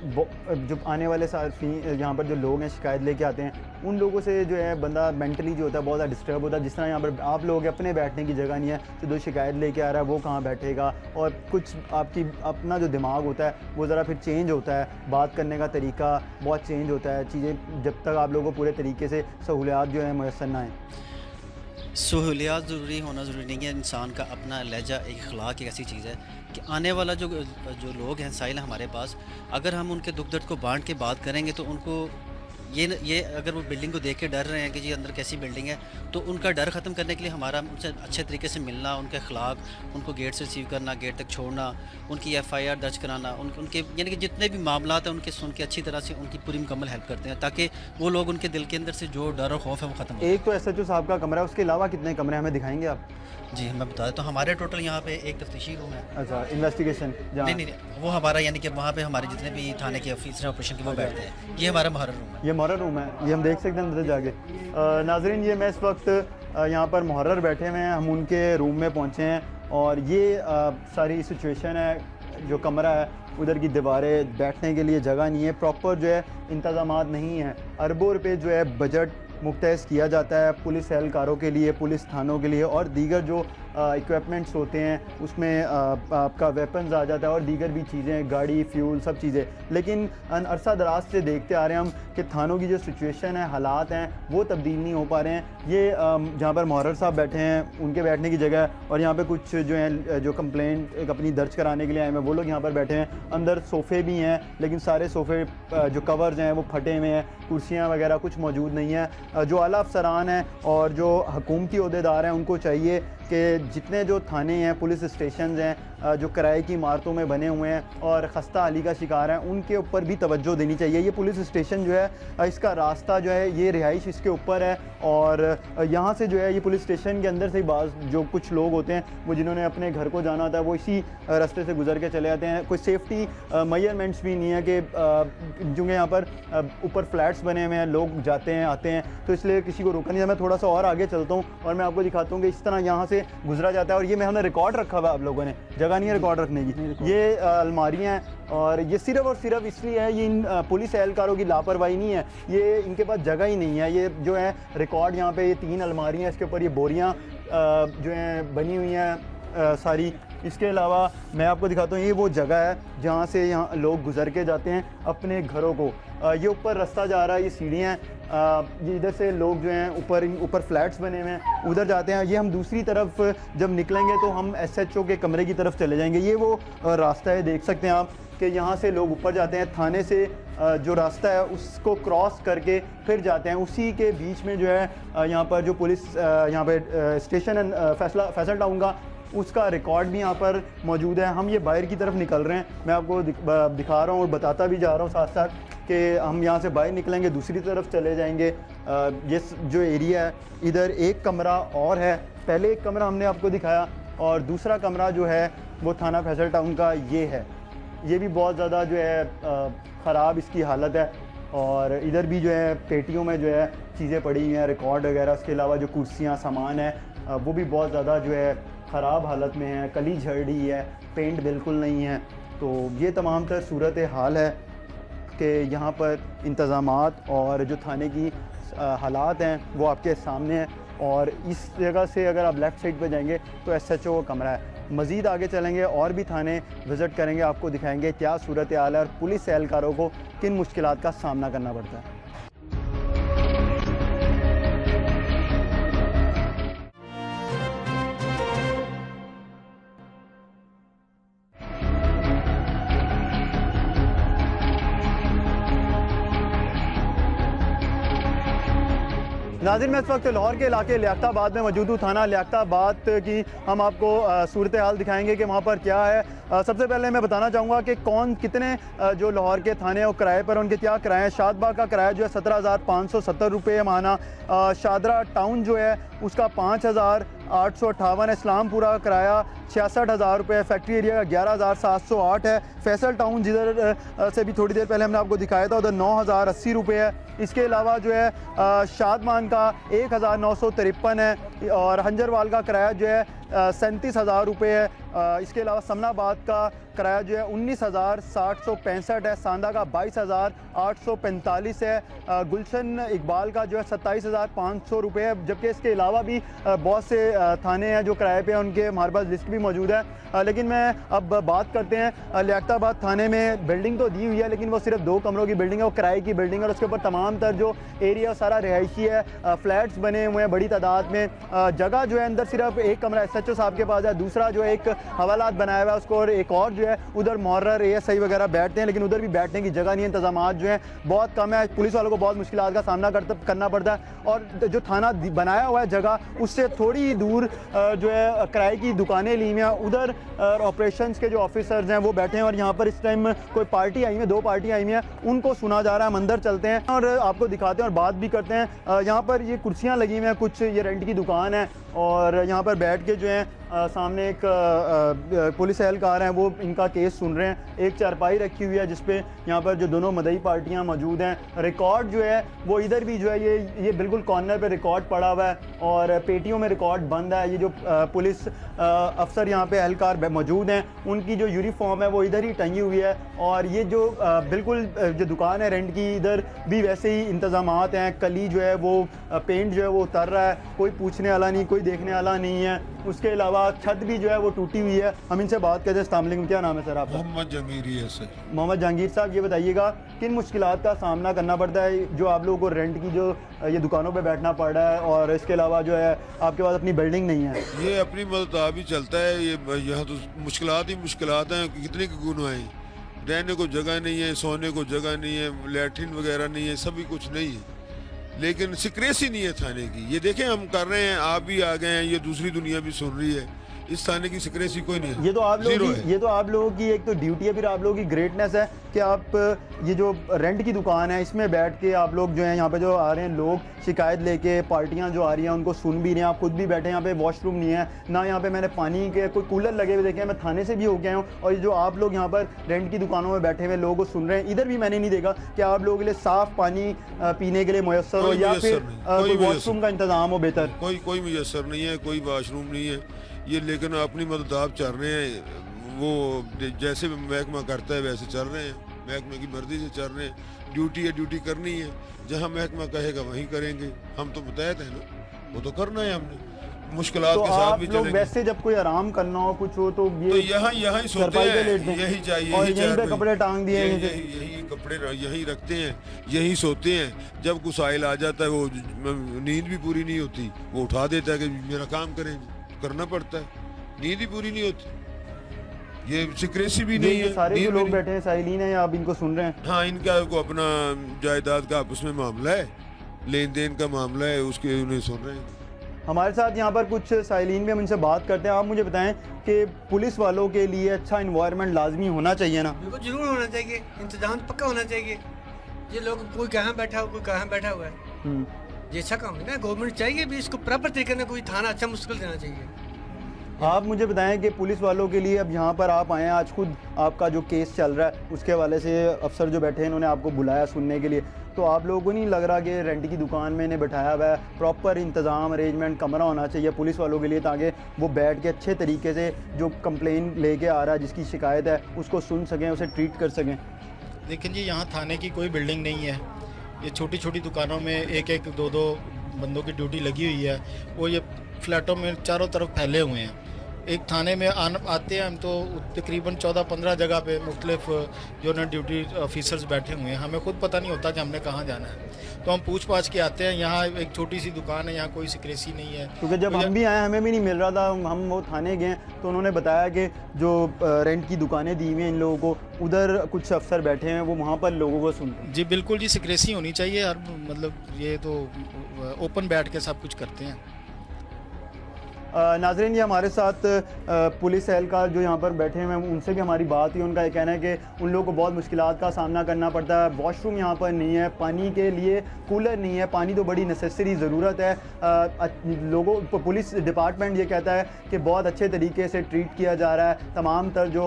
जो आने वाले साथी यहाँ पर जो लोग हैं शिकायत लेके आते हैं, उन लोगों से जो है बंदा मेंटली जो होता है बहुत ज़्यादा डिस्टर्ब होता है। जिस तरह यहाँ पर आप लोग अपने बैठने की जगह नहीं है, तो जो शिकायत लेके आ रहा है वो कहाँ बैठेगा, और कुछ आपकी अपना जो दिमाग होता है वो ज़रा फिर चेंज होता है, बात करने का तरीका बहुत चेंज होता है। चीज़ें जब तक आप लोगों को पूरे तरीके से सहूलियात जो है मैसर ना आएँ। सहूलियात ज़रूरी होना ज़रूरी नहीं है, इंसान का अपना लहजा एक अखलाक एक ऐसी चीज़ है कि आने वाला जो लोग हैं साइल हमारे पास, अगर हम उनके दुख दर्द को बांट के बात करेंगे तो उनको ये अगर वो बिल्डिंग को देख के डर रहे हैं कि जी अंदर कैसी बिल्डिंग है, तो उनका डर ख़त्म करने के लिए हमारा उनसे अच्छे तरीके से मिलना, उनके अखलाक, उनको गेट से रिसीव करना, गेट तक छोड़ना, उनकी FIR दर्ज कराना, उनके यानी कि जितने भी मामलात हैं उनके सुन के अच्छी तरह से उनकी पूरी मुकम्मल हेल्प करते हैं, ताकि वो लोग उनके दिल के अंदर से जो डर और खौफ है वो ख़त्म हो। एक तो SHO साहब का कमरा है, उसके अलावा कितने कमरे हमें दिखाएंगे आप? जी मैं बता देता हूँ, हमारे टोटल यहाँ पे एक तफ्तीशी रूम है। अच्छा, इन्वेस्टिगेशन जहाँ नहीं, वो हमारा यानी कि वहाँ पे हमारे जितने भी थाने के ऑफिसर ऑपरेशन के वो बैठते हैं। ये हमारा मुहर्रर रूम है। ये मुहर्रर रूम है, ये हम देख सकते हैं अंदर जाके। नाजरीन, ये मैं इस वक्त यहाँ पर मुहर्रर बैठे हुए हैं, हम उनके रूम में पहुँचे हैं और ये सारी सिचुएशन है। जो कमरा है उधर की दीवारें, बैठने के लिए जगह नहीं है, प्रॉपर जो है इंतज़ामात नहीं है। अरबों रुपये जो है बजट मुख्तस किया जाता है पुलिस एहलकारों के लिए, पुलिस थानों के लिए, और दीगर जो इक्विपमेंट्स होते हैं उसमें आपका वेपन्स आ जाता है और दीगर भी चीज़ें, गाड़ी, फ्यूल, सब चीज़ें। लेकिन अरसा दराज से देखते आ रहे हैं हम कि थानों की जो सिचुएशन है, हालात हैं, वो तब्दील नहीं हो पा रहे हैं। ये जहाँ पर मुहर्रर साहब बैठे हैं उनके बैठने की जगह है, और यहाँ पे कुछ जो हैं जो कंप्लेंट एक अपनी दर्ज कराने के लिए आए हैं वो लोग यहाँ पर बैठे हैं। अंदर सोफ़े भी हैं, लेकिन सारे सोफ़े जो कवर्स हैं वो फटे हुए हैं, कुर्सियाँ वगैरह कुछ मौजूद नहीं है। जो आला अफसरान हैं और जो हुकूमती ओहदेदार हैं उनको चाहिए कि जितने जो थाने हैं, पुलिस स्टेशन हैं जो किराए की इमारतों में बने हुए हैं और खस्ता हाली का शिकार हैं, उनके ऊपर भी तवज्जो देनी चाहिए। ये पुलिस स्टेशन जो है इसका रास्ता जो है, ये रिहाइश इसके ऊपर है, और यहाँ से जो है ये पुलिस स्टेशन के अंदर से ही बाज़ जो कुछ लोग होते हैं वो जिन्होंने अपने घर को जाना होता है वो इसी रास्ते से गुजर के चले जाते हैं। कोई सेफ्टी मेजरमेंट्स भी नहीं है कि चूँकि यहाँ पर ऊपर फ्लैट्स बने हुए हैं, लोग जाते हैं आते हैं, तो इसलिए किसी को रोका नहीं है। मैं थोड़ा सा और आगे चलता हूँ और मैं आपको दिखाता हूँ कि इस तरह यहाँ से गुजरा जाता है। और ये मैं हमने रिकॉर्ड रखा हुआ, आप लोगों ने जगह नहीं है रिकॉर्ड रखने की। ये अलमारियाँ हैं, और ये सिर्फ़ और सिर्फ इसलिए है, ये इन पुलिस एहलकारों की लापरवाही नहीं है, ये इनके पास जगह ही नहीं है। ये जो है रिकॉर्ड यहाँ पे ये 3 अलमारियाँ, इसके ऊपर ये बोरियाँ जो हैं बनी हुई हैं सारी। इसके अलावा मैं आपको दिखाता हूँ, ये वो जगह है जहाँ से यहाँ लोग गुजर के जाते हैं अपने घरों को। ये ऊपर रास्ता जा रहा है, ये सीढ़ियाँ हैं, ये इधर से लोग जो हैं ऊपर फ्लैट्स बने हुए हैं, उधर जाते हैं। ये हम दूसरी तरफ जब निकलेंगे तो हम SHO के कमरे की तरफ चले जाएंगे। ये वो रास्ता है, देख सकते हैं आप कि यहाँ से लोग ऊपर जाते हैं। थाने से जो रास्ता है उसको क्रॉस करके फिर जाते हैं। उसी के बीच में जो है यहाँ पर जो पुलिस यहाँ पर स्टेशन है फैसल टाउन का, उसका रिकॉर्ड भी यहाँ पर मौजूद है। हम ये बाहर की तरफ निकल रहे हैं, मैं आपको दिखा रहा हूँ और बताता भी जा रहा हूँ साथ साथ कि हम यहाँ से बाहर निकलेंगे, दूसरी तरफ चले जाएंगे। ये जो एरिया है, इधर एक कमरा और है, पहले एक कमरा हमने आपको दिखाया, और दूसरा कमरा जो है वो थाना फैसल टाउन का ये है। ये भी बहुत ज़्यादा जो है ख़राब इसकी हालत है, और इधर भी जो है पेटियों में जो है चीज़ें पड़ी हुई हैं, रिकॉर्ड वगैरह। उसके अलावा जो कुर्सियाँ, सामान है वो भी बहुत ज़्यादा जो है ख़राब हालत में है, कली झड़ रही है, पेंट बिल्कुल नहीं है। तो ये तमाम तर सूरत हाल है कि यहाँ पर इंतज़ामात और जो थाने की हालात हैं वो आपके सामने हैं। और इस जगह से अगर आप लेफ़्ट साइड पर जाएंगे तो SHO का कमरा है। मज़ीद आगे चलेंगे और भी थाने विज़िट करेंगे, आपको दिखाएंगे क्या सूरत हाल है और पुलिस एहलकारों को किन मुश्किलात का सामना करना पड़ता है। नाज़रीन, मैं इस वक्त लाहौर के इलाके लियाकताबाद में मौजूद हूँ। थाना लियाकताबाद की हम आपको सूरत हाल दिखाएंगे कि वहाँ पर क्या है। सबसे पहले मैं बताना चाहूँगा कि कितने जो लाहौर के थाने और किराए पर उनके क्या किराए हैं। शादबाग का किराया जो है 17,570 रुपये माना। शादरा टाउन जो है उसका 5,000 858 है। इस्लामपुरा का किराया 66,000 रुपये है। फैक्ट्री एरिया का 11,708 है। फैसल टाउन जिधर से भी थोड़ी देर पहले हमने आपको दिखाया था उधर 9,080 रुपये है। इसके अलावा जो है शादमान का 1,953 है और हंजरवाल का किराया जो है 37,000 रुपये है। इसके अलावा समनाबाद का किराया जो है 19,765 है। सांदा का 22,845 है। गुलशन इकबाल का जो है 27,500 रुपये है। जबकि इसके अलावा भी बहुत से थाने हैं जो किराए पे हैं, उनके हमारे पास लिस्ट भी मौजूद है। लेकिन मैं अब बात करते हैं लियाकताबाद थाने में। बिल्डिंग तो दी हुई है लेकिन वो सिर्फ 2 कमरों की बिल्डिंग है, वो किराए की बिल्डिंग है और उसके ऊपर तमाम तर जो एरिया सारा रिहायशी है, फ्लैट्स बने हुए हैं बड़ी तादाद में। जगह जो है अंदर सिर्फ एक कमरा SHO साहब के पास है, दूसरा जो एक हवालात बनाया हुआ है उसको, और एक और जो है उधर मॉर्रर ASI वगैरह बैठते हैं लेकिन उधर भी बैठने की जगह नहीं है। इंतजामात जो हैं बहुत कम है। पुलिस वालों को बहुत मुश्किलात का सामना करना पड़ता है। और जो थाना बनाया हुआ है जगह उससे थोड़ी दूर जो है किराए की दुकानें ली हुई हैं, उधर ऑपरेशंस के जो ऑफिसर्स हैं वो बैठे हैं और यहाँ पर इस टाइम कोई पार्टी आई है, 2 पार्टियाँ आई हैं, उनको सुना जा रहा है। हम अंदर चलते हैं और आपको दिखाते हैं और बात भी करते हैं। यहाँ पर ये कुर्सियाँ लगी हुई हैं, कुछ ये रेंट की दुकान है और यहाँ पर बैठ के जो है सामने एक पुलिस एहलकार हैं वो इनका केस सुन रहे हैं। एक चारपाई रखी हुई है जिसपे यहाँ पर जो दोनों मदई पार्टियाँ मौजूद हैं। रिकॉर्ड जो है वो इधर भी जो है ये बिल्कुल कॉर्नर पे रिकॉर्ड पड़ा हुआ है और पेटियों में रिकॉर्ड बंद है। ये जो पुलिस अफसर यहाँ पे एहलकार मौजूद हैं उनकी जो यूनिफॉर्म है वो इधर ही टंगी हुई है। और ये जो बिल्कुल जो दुकान है रेंट की, इधर भी वैसे ही इंतज़ामात हैं। कली जो है वो पेंट जो है वो उतर रहा है, कोई पूछने वाला नहीं, कोई देखने वाला नहीं है। उसके अलावा छत भी जो है वो टूटी हुई है। हम इनसे बात करते हैं। अस्सलाम वालेकुम, क्या नाम है सर आपका? मोहम्मद जहांगीर सर। मोहम्मद जहांगीर साहब, ये बताइएगा किन मुश्किलात का सामना करना पड़ता है जो आप लोगों को रेंट की जो ये दुकानों पे बैठना पड़ रहा है, और इसके अलावा जो है आपके पास अपनी बिल्डिंग नहीं है? ये अपनी मदद आप ही चलता है। ये यहाँ तो मुश्किलात ही मुश्किलात हैं, कितनी की गुनाहें। रहने को जगह नहीं है, सोने को जगह नहीं है, लैट्रिन वगैरह नहीं है, सभी कुछ नहीं है। लेकिन सिक्रेसी नहीं है थाने की। ये देखें हम कर रहे हैं, आप भी आ गए हैं, ये दूसरी दुनिया भी सुन रही है। इस थाने की सिक्रेसी कोई नहीं है। ये तो आप लोगों की एक तो ड्यूटी है, फिर आप लोगों की ग्रेटनेस है कि आप ये जो रेंट की दुकान है इसमें बैठ के आप लोग जो है यहाँ पे जो आ रहे हैं लोग शिकायत लेके, पार्टियाँ जो आ रही हैं उनको सुन भी रहे हैं। आप खुद भी बैठे हैं, यहाँ पे वॉशरूम नहीं है ना, यहाँ पे मैंने पानी के कोई कूलर लगे हुए देखे हैं। मैं थाने से भी होके आया हूँ और ये जो आप लोग यहाँ पर रेंट की दुकानों में बैठे हुए लोगों को सुन रहे हैं, इधर भी मैंने नहीं देखा कि आप लोगों के लिए साफ़ पानी पीने के लिए मुयस्सर हो या फिर कोई वॉशरूम का इंतज़ाम हो बेहतर। कोई मुयस्सर नहीं है, कोई वॉशरूम नहीं है ये। लेकिन अपनी मदद आप चल रहे हैं, वो जैसे महकमा करता है वैसे चल रहे हैं, महकमे की मर्जी से चल रहे हैं। ड्यूटी है, ड्यूटी करनी है, जहाँ महकमा कहेगा वहीं करेंगे। हम तो मुतहद हैं ना, वो तो करना है हमने। मुश्किलात के साथ भी चलेंगे। वैसे जब कोई आराम करना हो कुछ हो तो ये यहाँ सोते हैं, यही चाहिए, और यहीं पे कपड़े टांग दिए, यही कपड़े यहीं रखते हैं, यहीं सोते हैं। जब कुछ आयल आ जाता है वो नींद भी पूरी नहीं होती, वो उठा देता है कि मेरा काम करेंगे, करना पड़ता है, नींद ही पूरी नहीं होती। ये सिक्रेसी भी नहीं है। सारे जो लोग बैठे हैं साइलिन है या आप इनको सुन रहे हैं? हाँ, इनका को अपना जायदाद का आपस में मामला है, लेन देन का मामला है, उसके उन्हें सुन रहे हैं। हमारे साथ यहाँ पर कुछ साइलिन भी हम इनसे बात करते हैं। आप मुझे बताएं कि पुलिस वालों के लिए अच्छा इन्वायरमेंट लाजमी होना चाहिए ना? बिल्कुल जरूर होना चाहिए, इंतजाम पक्का होना चाहिए। ये लोग कोई कहाँ बैठा हुआ, कोई कहाँ बैठा हुआ है, ये अच्छा काम है ना। गवर्नमेंट चाहिए भी इसको प्रॉपर तरीके से कोई थाना अच्छा मुश्किल देना चाहिए। आप मुझे बताएं कि पुलिस वालों के लिए अब यहाँ पर आप आए हैं, आज खुद आपका जो केस चल रहा है उसके हवाले से अफसर जो बैठे हैं इन्होंने आपको बुलाया सुनने के लिए, तो आप लोगों को नहीं लग रहा कि रेंट की दुकान में इन्हें बैठाया हुआ है, प्रॉपर इंतज़ाम अरेंजमेंट कमरा होना चाहिए पुलिस वालों के लिए ताकि वो बैठ के अच्छे तरीके से जो कंप्लेन लेके आ रहा है, जिसकी शिकायत है, उसको सुन सकें, उसे ट्रीट कर सकें? लेकिन जी यहाँ थाने की कोई बिल्डिंग नहीं है। ये छोटी छोटी दुकानों में एक एक दो दो बंदों की ड्यूटी लगी हुई है। वो ये फ्लैटों में चारों तरफ फैले हुए हैं। एक थाने में आते हैं हम तो तकरीबन 14-15 जगह पे मुख्तलिफ जो ना ड्यूटी ऑफिसर्स बैठे हुए हैं। हमें खुद पता नहीं होता कि हमने कहाँ जाना है, तो हम पूछ पाछ के आते हैं। यहाँ एक छोटी सी दुकान है, यहाँ कोई सिक्रेसी नहीं है। क्योंकि जब हम भी आए हमें भी नहीं मिल रहा था, हम वो थाने गए तो उन्होंने बताया कि जो रेंट की दुकानें दी हुई हैं इन लोगों को, उधर कुछ अफसर बैठे हैं वो वहाँ पर लोगों को सुनते हैं। जी बिल्कुल जी, सिक्रेसी होनी चाहिए हर, मतलब ये तो ओपन बैठ के सब कुछ करते हैं। नाजरीन, ये हमारे साथ पुलिस एहलकार जो यहाँ पर बैठे हुए हैं, उनसे भी हमारी बात हुई। उनका ये कहना है कि उन लोगों को बहुत मुश्किलात का सामना करना पड़ता है। वॉशरूम यहाँ पर नहीं है, पानी के लिए कूलर नहीं है, पानी तो बड़ी नेसेसरी ज़रूरत है। लोगों पुलिस डिपार्टमेंट ये कहता है कि बहुत अच्छे तरीके से ट्रीट किया जा रहा है। तमाम तर जो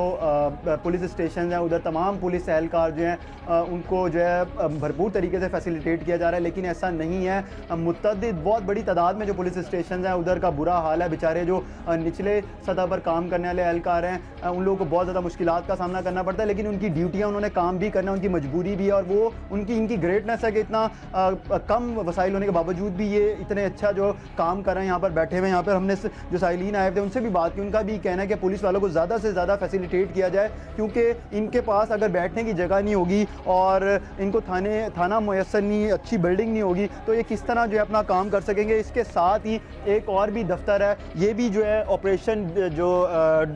पुलिस स्टेशन हैं उधर तमाम पुलिस एहलकार जो हैं उनको जो है भरपूर तरीके से फैसिलिटेट किया जा रहा है, लेकिन ऐसा नहीं है। मुतअद्दिद बहुत बड़ी तादाद में जो पुलिस स्टेशन हैं उधर का बुरा हाल है। बेचारे जो निचले सतह पर काम करने वाले एहलकार हैं उन लोगों को बहुत ज़्यादा मुश्किलात का सामना करना पड़ता है, लेकिन उनकी ड्यूटियाँ उन्होंने काम भी करना, उनकी मजबूरी भी है और वो इनकी ग्रेटनेस है कि इतना कम वसाइल होने के बावजूद भी ये इतने अच्छा जो काम कर रहे हैं। यहाँ पर बैठे हुए, यहाँ पर हमने जो साइलिन आए थे उनसे भी बात की। उनका भी कहना है कि पुलिस वालों को ज़्यादा से ज़्यादा फैसिलिटेट किया जाए, क्योंकि इनके पास अगर बैठने की जगह नहीं होगी और इनको थाना मुयस्सर नहीं, अच्छी बिल्डिंग नहीं होगी, तो ये किस तरह जो है अपना काम कर सकेंगे। इसके साथ ही एक और भी दफ्तर है, ये भी जो है ऑपरेशन जो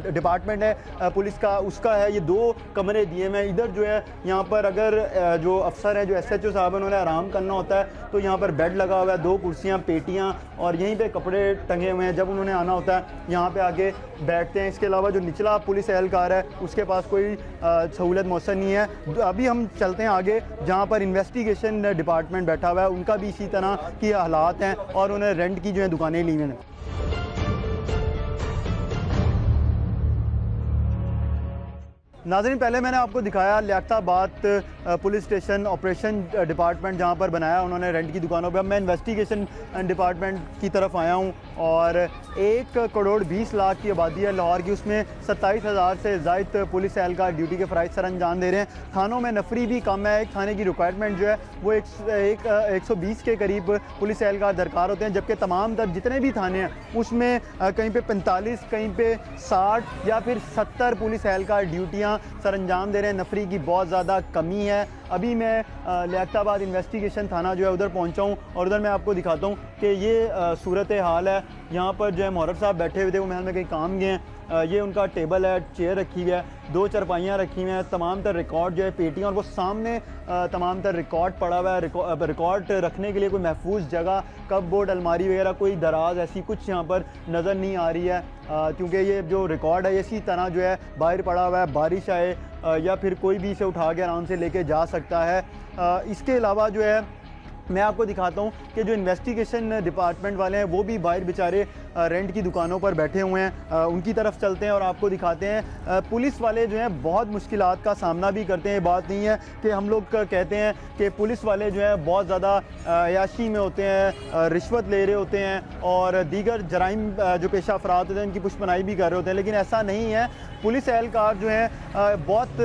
डिपार्टमेंट है पुलिस का, उसका है। ये 2 कमरे दिए हैं। इधर जो है यहाँ पर अगर जो अफसर है, जो SHO साहब, उन्होंने आराम करना होता है तो यहाँ पर बेड लगा हुआ है, 2 कुर्सियाँ, पेटियाँ और यहीं पे कपड़े टंगे हुए हैं। जब उन्होंने आना होता है यहाँ पे आके बैठते हैं। इसके अलावा जो निचला पुलिस एहलकार है उसके पास कोई सहूलत मौसर नहीं है। अभी हम चलते हैं आगे जहाँ पर इन्वेस्टिगेशन डिपार्टमेंट बैठा हुआ है, उनका भी इसी तरह की हालात हैं और उन्हें रेंट की जो है दुकानें ली हुई हैं। नाज़रीन, पहले मैंने आपको दिखाया Liaquatabad police station operation department जहाँ पर बनाया उन्होंने रेंट की दुकानों पे। अब मैं इन्वेस्टिगेशन डिपार्टमेंट की तरफ आया हूँ और 1 करोड़ 20 लाख की आबादी है लाहौर की, उसमें 27,000 से ज़ायद पुलिस एहलकार ड्यूटी के फ़राइज़ सर अंजाम दे रहे हैं। थानों में नफरी भी कम है। एक थाने की रिक्वायरमेंट जो है वो 120 के करीब पुलिस एहलकार दरकार होते हैं, जबकि तमाम तर जितने भी थाने हैं उसमें कहीं पे 45, कहीं पे 60 या फिर 70 पुलिस एहलकार ड्यूटियाँ सर अंजाम दे रहे हैं। नफरी की बहुत ज़्यादा कमी है। अभी मैं लियाकताबाद इन्वेस्टिगेशन थाना जो है उधर पहुंचा हूं और उधर मैं आपको दिखाता हूं कि ये सूरत हाल है। यहाँ पर जो है मोहर्रम साहब बैठे हुए थे, वो महल में कहीं काम गए हैं। ये उनका टेबल है, चेयर रखी हुई है, 2 चारपाइयाँ रखी हुई हैं, तमाम तर रिकॉर्ड जो है पेटियाँ, और वो सामने तमाम तर रिकॉर्ड पड़ा हुआ है। रिकॉर्ड रखने के लिए कोई महफूज जगह, कप बोर्ड, अलमारी वगैरह कोई दराज ऐसी कुछ यहाँ पर नज़र नहीं आ रही है, क्योंकि ये जो रिकॉर्ड है इसी तरह जो है बाहर पड़ा हुआ है। बारिश आए या फिर कोई भी इसे उठा के आराम से लेके जा सकता है। इसके अलावा जो है मैं आपको दिखाता हूँ कि जो इन्वेस्टिगेशन डिपार्टमेंट वाले हैं वो भी बाहर बेचारे रेंट की दुकानों पर बैठे हुए हैं। उनकी तरफ चलते हैं और आपको दिखाते हैं। पुलिस वाले जो हैं बहुत मुश्किलात का सामना भी करते हैं। बात नहीं है कि हम लोग कहते हैं कि पुलिस वाले जो हैं बहुत ज़्यादा अयाशी में होते हैं, रिश्वत ले रहे होते हैं और दीगर जराइम जो पेशा अफराद होते हैं उनकी पुष्पनाई भी कर रहे होते हैं, लेकिन ऐसा नहीं है। पुलिस एहलकार जो हैं बहुत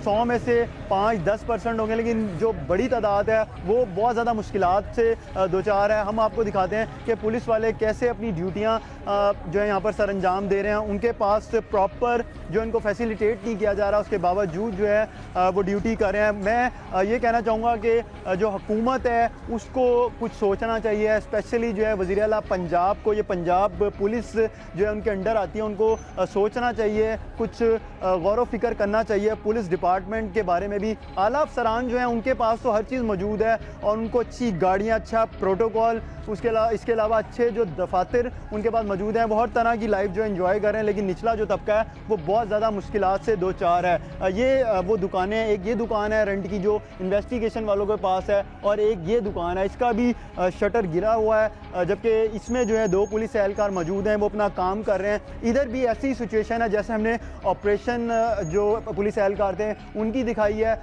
100 में से 5-10% होंगे, लेकिन जो बड़ी तादाद है वो बहुत ज़्यादा मुश्किलात से दो चार है। हम आपको दिखाते हैं कि पुलिस वाले कैसे अपनी ड्यूटियाँ जो है यहाँ पर सर अंजाम दे रहे हैं। उनके पास प्रॉपर जो इनको फैसिलिटेट नहीं किया जा रहा, उसके बावजूद जो है वो ड्यूटी कर रहे हैं। मैं ये कहना चाहूँगा कि जो हुकूमत है उसको कुछ सोचना चाहिए, स्पेशली जो है वज़ीर आला पंजाब को, ये पंजाब पुलिस जो है उनके अंडर आती है, उनको सोचना चाहिए, कुछ गौर व फिक्र करना चाहिए पुलिस डिपार्टमेंट के बारे में भी। आला अफसरान जो हैं उनके पास तो हर चीज़ मौजूद है और उनको अच्छी गाड़ियाँ, अच्छा प्रोटोकॉल, इसके अलावा अच्छे जो दफातर उनके पास मौजूद हैं, वो हर तरह की लाइफ जो एंजॉय कर रहे हैं। लेकिन निचला जो तबका है वो बहुत ज़्यादा मुश्किलात से दो चार है। ये वो दुकानें, एक ये दुकान है रेंट की जो इन्वेस्टिगेशन वालों के पास है और एक ये दुकान है, इसका भी शटर गिरा हुआ है, जबकि इसमें जो है 2 पुलिस एहलकार मौजूद हैं, वो अपना काम कर रहे हैं। इधर भी ऐसी सिचुएशन है जैसे हमने ऑपरेशन जो पुलिस एहलकार थे उनकी दिखाई है।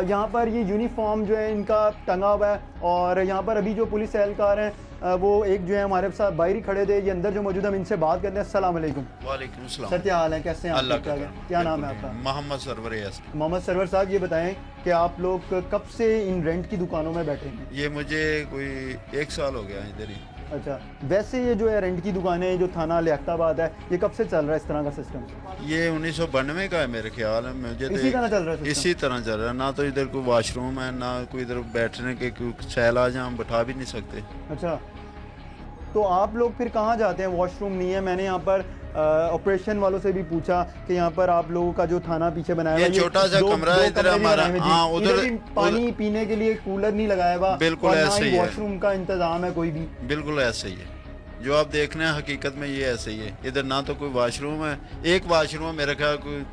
यहाँ पर ये यूनिफॉर्म जो है इनका टंगा हुआ है और यहाँ पर अभी जो पुलिस एहलकार हैं वो एक जो है हमारे साथ बाहर ही खड़े थे, ये अंदर जो मौजूद है, हम इनसे बात करते हैं। अस्सलाम वालेकुम। वालेकुम सलाम। सर क्या हाल है, कैसे हैं आप? अल्लाह का क्या नाम है आपका? मोहम्मद सरवर यास। मोहम्मद सरवर साहब, ये बताएं कि आप लोग कब से इन रेंट की दुकानों में बैठे हैं? ये मुझे कोई 1 साल हो गया इधर ही। अच्छा, वैसे ये जो है रेंट की दुकानें जो थाना लियाकताबाद है, ये कब से चल रहा है इस तरह का सिस्टम? ये 1992 का है मेरे ख्याल में। मुझे तो इसी तरह चल रहा है? इसी तरह चल रहा है। ना तो इधर कोई वॉशरूम है, ना कोई इधर बैठने के कोई सैल आ जाए, हम बैठा भी नहीं सकते। अच्छा, तो आप लोग फिर कहाँ जाते हैं? वॉशरूम नहीं है। मैंने यहाँ पर ऑपरेशन वालों से भी पूछा कि यहाँ पर आप लोगों का जो थाना पीछे बनाया है, ये छोटा सा कमरा है इधर हमारा। हाँ, उधर पानी पीने के लिए कूलर नहीं लगाया हुआ, बिल्कुल ऐसे ही है। वॉशरूम का इंतजाम है कोई भी? बिल्कुल ऐसे ही है। जो आप देख रहे हैं हकीकत में ये ऐसे ही है। इधर ना तो कोई वाशरूम है, एक वाशरूम है मेरे ख्याल कोई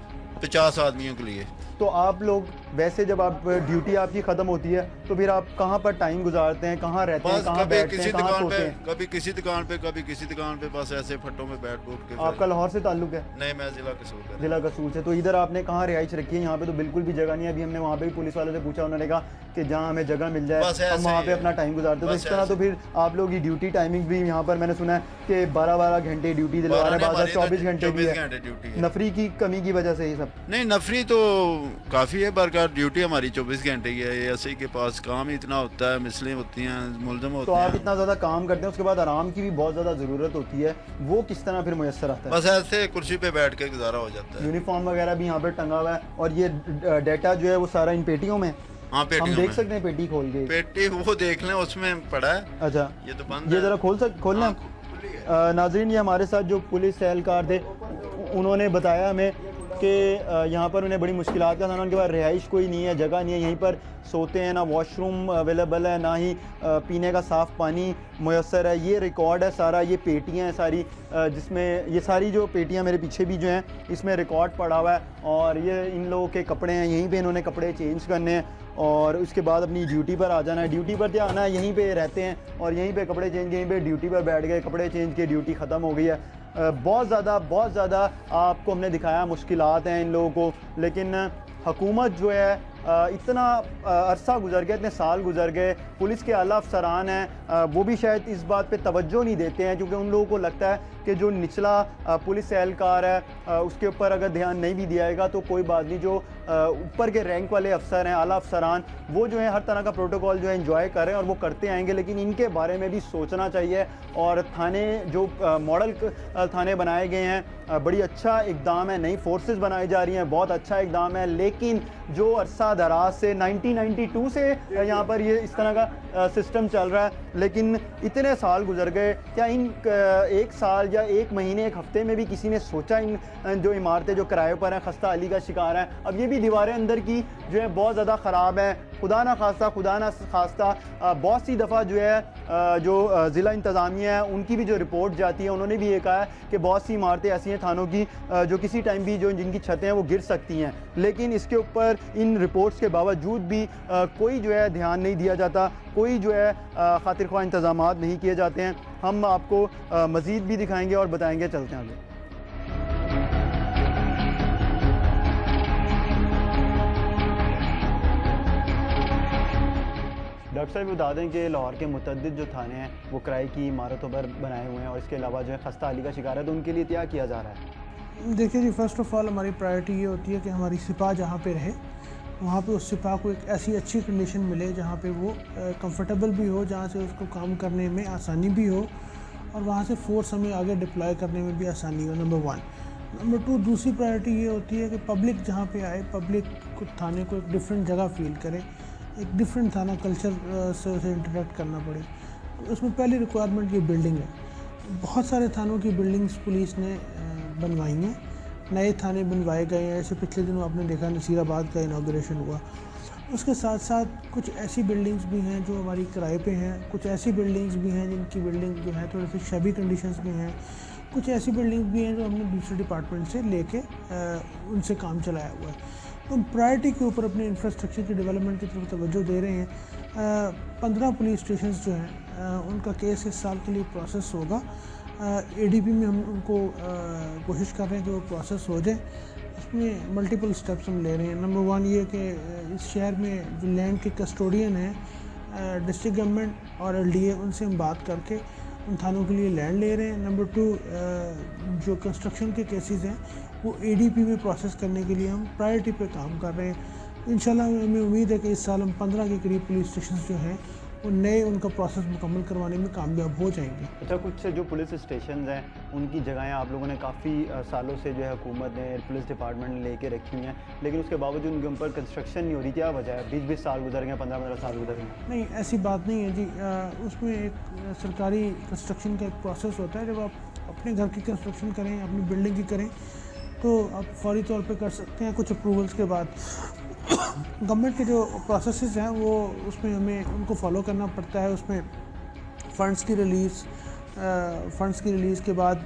50 आदमियों के लिए। तो आप लोग वैसे जब आप ड्यूटी आपकी ख़त्म होती है तो फिर आप कहाँ पर टाइम गुजारते हैं, कहाँ रहते हैं, बस कहाँ कभी बैठते किसी हैं, कहाँ दुकान सोते पे, हैं? कभी किसी दुकान पे, कभी किसी दुकान पे, बस ऐसे फट्टों में बैठ के फिर- आपका लाहौर से ताल्लुक है? नहीं, मैं जिला कसूर का। जिला कसूर से। तो इधर आपने कहाँ रिहाइश रखी है? यहाँ पे तो बिल्कुल भी जगह नहीं है। अभी हमने वहाँ पे भी पुलिस वाले से पूछा, उन्होंने कहा कि जहाँ हमें जगह मिल जाए बस हम ऐसे वहाँ ही पे है। अपना टाइम गुजारते हैं। तो बस इस तरह तो फिर आप लोग की ड्यूटी टाइमिंग भी यहाँ पर मैंने सुना है कि 12-12 घंटे ड्यूटी दिलवा रहे हैं, बाद 24 घंटे भी है। ड्यूटी है। नफरी की कमी की वजह से ये सब? नहीं, नफरी तो काफ़ी है, बरकरार ड्यूटी हमारी 24 घंटे की है। ये ऐसे के पास काम ही इतना होता है, मिसलें होती हैं, मुलजम होते तो हैं। आप इतना ज़्यादा काम करते हैं, उसके बाद आराम की भी बहुत ज़्यादा ज़रूरत होती है, वो किस तरह फिर मुयसर आता है? बस ऐसे कुर्सी पे बैठ के गुजारा हो जाता है। यूनिफॉर्म वगैरह भी यहाँ पर टंगा हुआ है और ये डाटा जो है वो सारा इन पेटियों में? हाँ, हम पेटियों देख में। सकते हैं पेटी खोल के? पेटी वो देख लें, उसमें पड़ा है। अच्छा, ये तो बंद ये है। ज़रा खोलना। हाँ, खुली है। नाज़रीन, ये हमारे साथ जो पुलिस एहलकार थे उन्होंने बताया हमें कि यहाँ पर उन्हें बड़ी मुश्किलात का सामना, उनके पास रिहाइश कोई नहीं है, जगह नहीं है, यहीं पर सोते हैं, ना वॉशरूम अवेलेबल है, ना ही पीने का साफ़ पानी मुयस्सर है। ये रिकॉर्ड है सारा, ये पेटियाँ हैं सारी, जिसमें ये सारी जो पेटियाँ मेरे पीछे भी जो हैं इसमें रिकॉर्ड पड़ा हुआ है। और ये इन लोगों के कपड़े हैं, यहीं पे इन्होंने कपड़े चेंज करने हैं और उसके बाद अपनी ड्यूटी पर आ जाना है। ड्यूटी पर क्या आना है, यहीं पे रहते हैं और यहीं पे कपड़े चेंज, यहीं पे ड्यूटी पर बैठ गए, कपड़े चेंज किए, ड्यूटी ख़त्म हो गई है। बहुत ज़्यादा आपको हमने दिखाया मुश्किलात हैं इन लोगों को, लेकिन हुकूमत जो है इतना अरसा गुजर गया, इतने साल गुजर गए, पुलिस के आला अफसरान हैं वो भी शायद इस बात पे तवज्जो नहीं देते हैं, क्योंकि उन लोगों को लगता है कि जो निचला पुलिस एहलकार है उसके ऊपर अगर ध्यान नहीं भी दिया जाएगा तो कोई बात नहीं। जो ऊपर के रैंक वाले अफसर हैं, आला अफसरान, वो जो है हर तरह का प्रोटोकॉल जो है इंजॉय कर रहे हैं और वो करते आएंगे, लेकिन इनके बारे में भी सोचना चाहिए। और थाने जो मॉडल थाने बनाए गए हैं, बड़ी अच्छा इकदाम है, नई फोर्सेस बनाई जा रही हैं, बहुत अच्छा इकदाम है, लेकिन जो अरसा दराज से 1992 से यहाँ पर ये इस तरह का सिस्टम चल रहा है, लेकिन इतने साल गुजर गए, क्या इन एक साल या एक महीने, एक हफ्ते में भी किसी ने सोचा इन जो इमारतें जो किराए पर हैं, खस्ता अली का शिकार हैं, अब ये भी दीवारें अंदर की जो है बहुत ज़्यादा ख़राब हैं, खुदा ना खास्ता बहुत सी दफ़ा जो है जो ज़िला इंतज़ामिया है उनकी भी जो रिपोर्ट जाती है, उन्होंने भी ये कहा है कि बहुत सी इमारतें ऐसी हैं थानों की जो किसी टाइम भी जो जिनकी छतें हैं वो गिर सकती हैं, लेकिन इसके ऊपर इन रिपोर्ट्स के बावजूद भी कोई जो है ध्यान नहीं दिया जाता, कोई जो है खातिर ख्वाह इंतज़ामात नहीं किए जाते हैं। हम आपको मज़ीद भी दिखाएँगे और बताएँगे, चलते हैं आगे। डॉक्टर साहब बता दें कि लाहौर के मुतअद्दिद जो थाने हैं वो किराए की इमारतों पर बनाए हुए हैं और इसके अलावा जो है खस्ता अली का शिकार है, तो उनके लिए क्या किया जा रहा है? देखिए जी, फ़र्स्ट ऑफ़ ऑल हमारी प्रायोरिटी ये होती है कि हमारी सिपाह जहाँ पे रहे वहाँ पे उस सिपाह को एक ऐसी अच्छी कंडीशन मिले जहाँ पे वो कंफर्टेबल भी हो, जहाँ से उसको काम करने में आसानी भी हो और वहाँ से फोर्स हमें आगे डिप्लॉय करने में भी आसानी हो, नंबर 1। नंबर 2, दूसरी प्रायोरिटी ये होती है कि पब्लिक जहाँ पे आए, पब्लिक को थाने को एक डिफरेंट जगह फील करे, एक डिफरेंट थाना कल्चर से उसे इंटरेक्ट करना पड़े। तो उसमें पहली रिक्वायरमेंट ये बिल्डिंग है। बहुत सारे थानों की बिल्डिंग्स पुलिस ने बनवाई हैं, नए थाने बनवाए गए हैं, जैसे पिछले दिनों आपने देखा नसीराबाद का इनाग्रेशन हुआ। उसके साथ साथ कुछ ऐसी बिल्डिंग्स भी हैं जो हमारी किराए पे हैं, कुछ ऐसी बिल्डिंग्स भी हैं जिनकी बिल्डिंग जो है थोड़ी सी शबी कंडीशंस में हैं, कुछ ऐसी बिल्डिंग्स भी हैं जो हमने दूसरे डिपार्टमेंट से लेके उनसे काम चलाया हुआ है। तो हम प्रायोरिटी के ऊपर अपने इंफ्रास्ट्रक्चर की डेवलपमेंट की तरफ तवज्जो दे रहे हैं। 15 पुलिस स्टेशन जो हैं उनका केस इस साल के लिए प्रोसेस होगा। ADP में हम उनको कोशिश कर रहे हैं कि वो प्रोसेस हो जाए। इसमें मल्टीपल स्टेप्स हम ले रहे हैं। नंबर 1 ये कि इस शहर में जो लैंड के कस्टोडियन हैं डिस्ट्रिक्ट गवर्नमेंट और LDA, उनसे हम बात करके उन थानों के लिए लैंड ले रहे हैं। नंबर 2 जो कंस्ट्रक्शन के केसेस हैं वो ADP में प्रोसेस करने के लिए हम प्रायोरिटी पे काम कर रहे हैं। इंशाल्लाह हमें उम्मीद है कि इस साल हम 15 के करीब पुलिस स्टेशन जो हैं वो नए उनका प्रोसेस मुकम्मल करवाने में कामयाब हो जाएंगे। अच्छा, कुछ जो पुलिस स्टेशन हैं उनकी जगहें आप लोगों ने काफ़ी सालों से जो है हुकूमत ने, पुलिस डिपार्टमेंट ने लेके रखी हुई हैं, लेकिन उसके बावजूद उनके ऊपर कंस्ट्रक्शन नहीं हो रही, क्या वजह है? 20-20 साल गुजर गए, 15-15 साल गुजर गए। नहीं, ऐसी बात नहीं है जी। उसमें एक सरकारी कंस्ट्रक्शन का एक प्रोसेस होता है। जब आप अपने घर की कंस्ट्रक्शन करें, अपनी बिल्डिंग की करें, तो आप फौरी तौर पे कर सकते हैं कुछ अप्रूवल्स के बाद। गवर्नमेंट के जो प्रोसेसेस हैं वो उसमें हमें उनको फॉलो करना पड़ता है। उसमें फ़ंड्स की रिलीज़, फ़ंड्स की रिलीज़ के बाद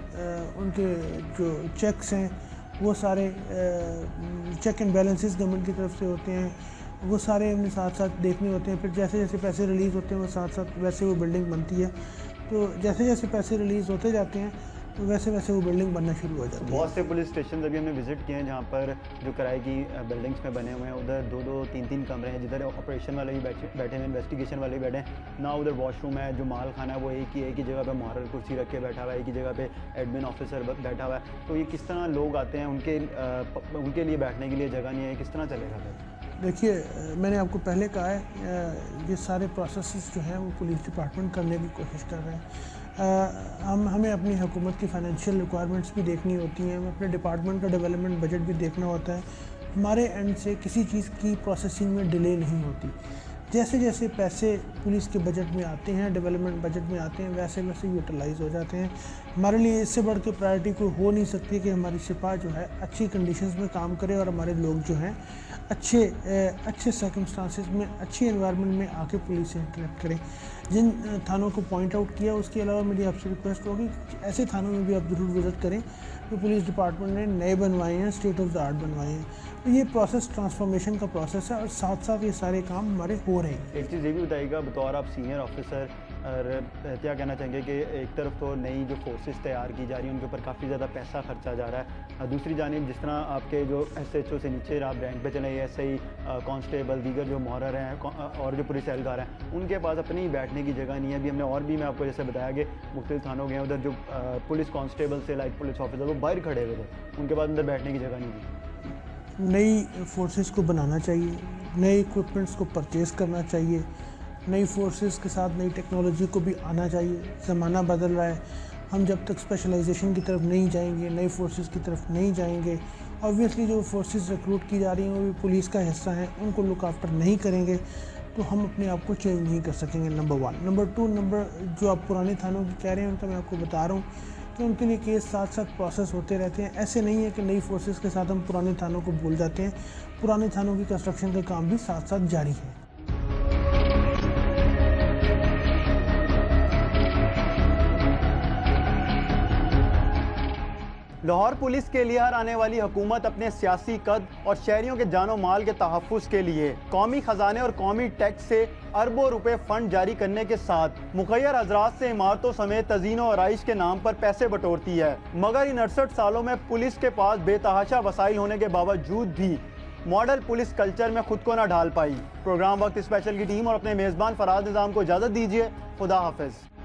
उनके जो चेक्स हैं वो सारे चेक एंड बैलेंसेस गवर्नमेंट की तरफ से होते हैं, वो सारे हमने साथ साथ देखने होते हैं। फिर जैसे जैसे पैसे रिलीज़ होते हैं वो साथ साथ वैसे वो बिल्डिंग बनती है। तो जैसे जैसे पैसे रिलीज़ होते जाते हैं तो वैसे वैसे वो बिल्डिंग बनना शुरू हो जाती है। बहुत से पुलिस स्टेशन अभी हमने विज़िट किए हैं जहाँ पर जो किराए की बिल्डिंग्स में बने हुए हैं, उधर 2-2, 3-3 कमरे हैं, जिधर ऑपरेशन वाले भी बैठे हैं, इन्वेस्टिगेशन वाले भी बैठे हैं ना, उधर वॉशरूम है, जो माल खाना है वो एक ही जगह पे मुहर्रिर कुर्सी रख के बैठा हुआ है, एक ही जगह पे एडमिन ऑफिसर बैठा हुआ है। तो ये किस तरह लोग आते हैं, उनके लिए बैठने के लिए जगह नहीं है, किस तरह चलेगा फिर? देखिए, मैंने आपको पहले कहा है ये सारे प्रोसेसेस जो हैं वो पुलिस डिपार्टमेंट करने की कोशिश कर रहे हैं। हमें अपनी हुकूमत की फ़ाइनेंशियल रिक्वायरमेंट्स भी देखनी होती हैं, हमें अपने डिपार्टमेंट का डेवलपमेंट बजट भी देखना होता है। हमारे एंड से किसी चीज़ की प्रोसेसिंग में डिले नहीं होती। जैसे जैसे पैसे पुलिस के बजट में आते हैं, डेवलपमेंट बजट में आते हैं, वैसे वैसे यूटिलाइज़ हो जाते हैं। हमारे लिए इससे बढ़ के प्रायोरिटी कोई हो नहीं सकती कि हमारी सिपा जो है अच्छी कंडीशंस में काम करे और हमारे लोग जो हैं अच्छे सर्कमस्टांसेस में, अच्छी एनवायरनमेंट में आके पुलिस से इंटरेक्ट करें। जिन थानों को पॉइंट आउट किया, उसके अलावा मेरी आपसे रिक्वेस्ट होगी ऐसे थानों में भी आप ज़रूर विज़िट करें जो पुलिस डिपार्टमेंट ने नए बनवाए हैं, स्टेट ऑफ द आर्ट बनवाए हैं। तो ये प्रोसेस ट्रांसफॉर्मेशन का प्रोसेस है और साथ साथ ये सारे काम हमारे हो रहे हैं। एक चीज़ ये भी बताइएगा, बतौर आप सीनियर ऑफिसर और क्या कहना चाहेंगे कि एक तरफ तो नई जो फोर्सेस तैयार की जा रही हैं उनके ऊपर काफ़ी ज़्यादा पैसा खर्चा जा रहा है, दूसरी जानिब जिस तरह आपके जो SHO से नीचे आप रैंक पे चले, SI, कांस्टेबल, दीगर जो मुहर्रिर हैं और जो पुलिस एहलकार हैं, उनके पास अपनी बैठने की जगह नहीं है। अभी हमने और भी मैं आपको जैसे बताया कि मुख्तलिफ थानों के हैं, उधर जो पुलिस कांस्टेबल से लाइक पुलिस ऑफिसर वो बाहर खड़े हुए थे, उनके पास अंदर बैठने की जगह नहीं थी। नई फोर्सेस को बनाना चाहिए, नए इक्विपमेंट्स को परचेज़ करना चाहिए, नई फोर्सेस के साथ नई टेक्नोलॉजी को भी आना चाहिए। ज़माना बदल रहा है, हम जब तक स्पेशलाइजेशन की तरफ नहीं जाएंगे, नई फोर्सेस की तरफ नहीं जाएंगे, ऑब्वियसली जो फोर्सेस रिक्रूट की जा रही हैं वो भी पुलिस का हिस्सा हैं, उनको लुक आफ्टर नहीं करेंगे तो हम अपने आप को चेंज नहीं कर सकेंगे। नंबर 1। नंबर 2, जो आप पुराने थानों की कह रहे हैं उनका मैं आपको बता रहा हूँ कि उनके लिए केस साथ साथ प्रोसेस होते रहते हैं। ऐसे नहीं है कि नई फोर्सेस के साथ हम पुराने थानों को भूल जाते हैं, पुराने थानों की कंस्ट्रक्शन का काम भी साथ साथ जारी है। लाहौर पुलिस के लिए हर आने वाली हुकूमत अपने सियासी कद और शहरियों के जानो माल के तहफ़्फ़ुज़ के लिए कौमी ख़जाने और कौमी टैक्स से अरबों रुपए फ़ंड जारी करने के साथ मुखैर हज़रात से इमारतों समेत तज़ीन और आइश के नाम पर पैसे बटोरती है। मगर इन 68 सालों में पुलिस के पास बेतहाशा वसाइल होने के बावजूद भी मॉडल पुलिस कल्चर में खुद को न ढाल पाई। प्रोग्राम वक्त स्पेशल की टीम और अपने मेज़बान फराज निज़ाम को इजाज़त दीजिए। खुदा हाफिज़।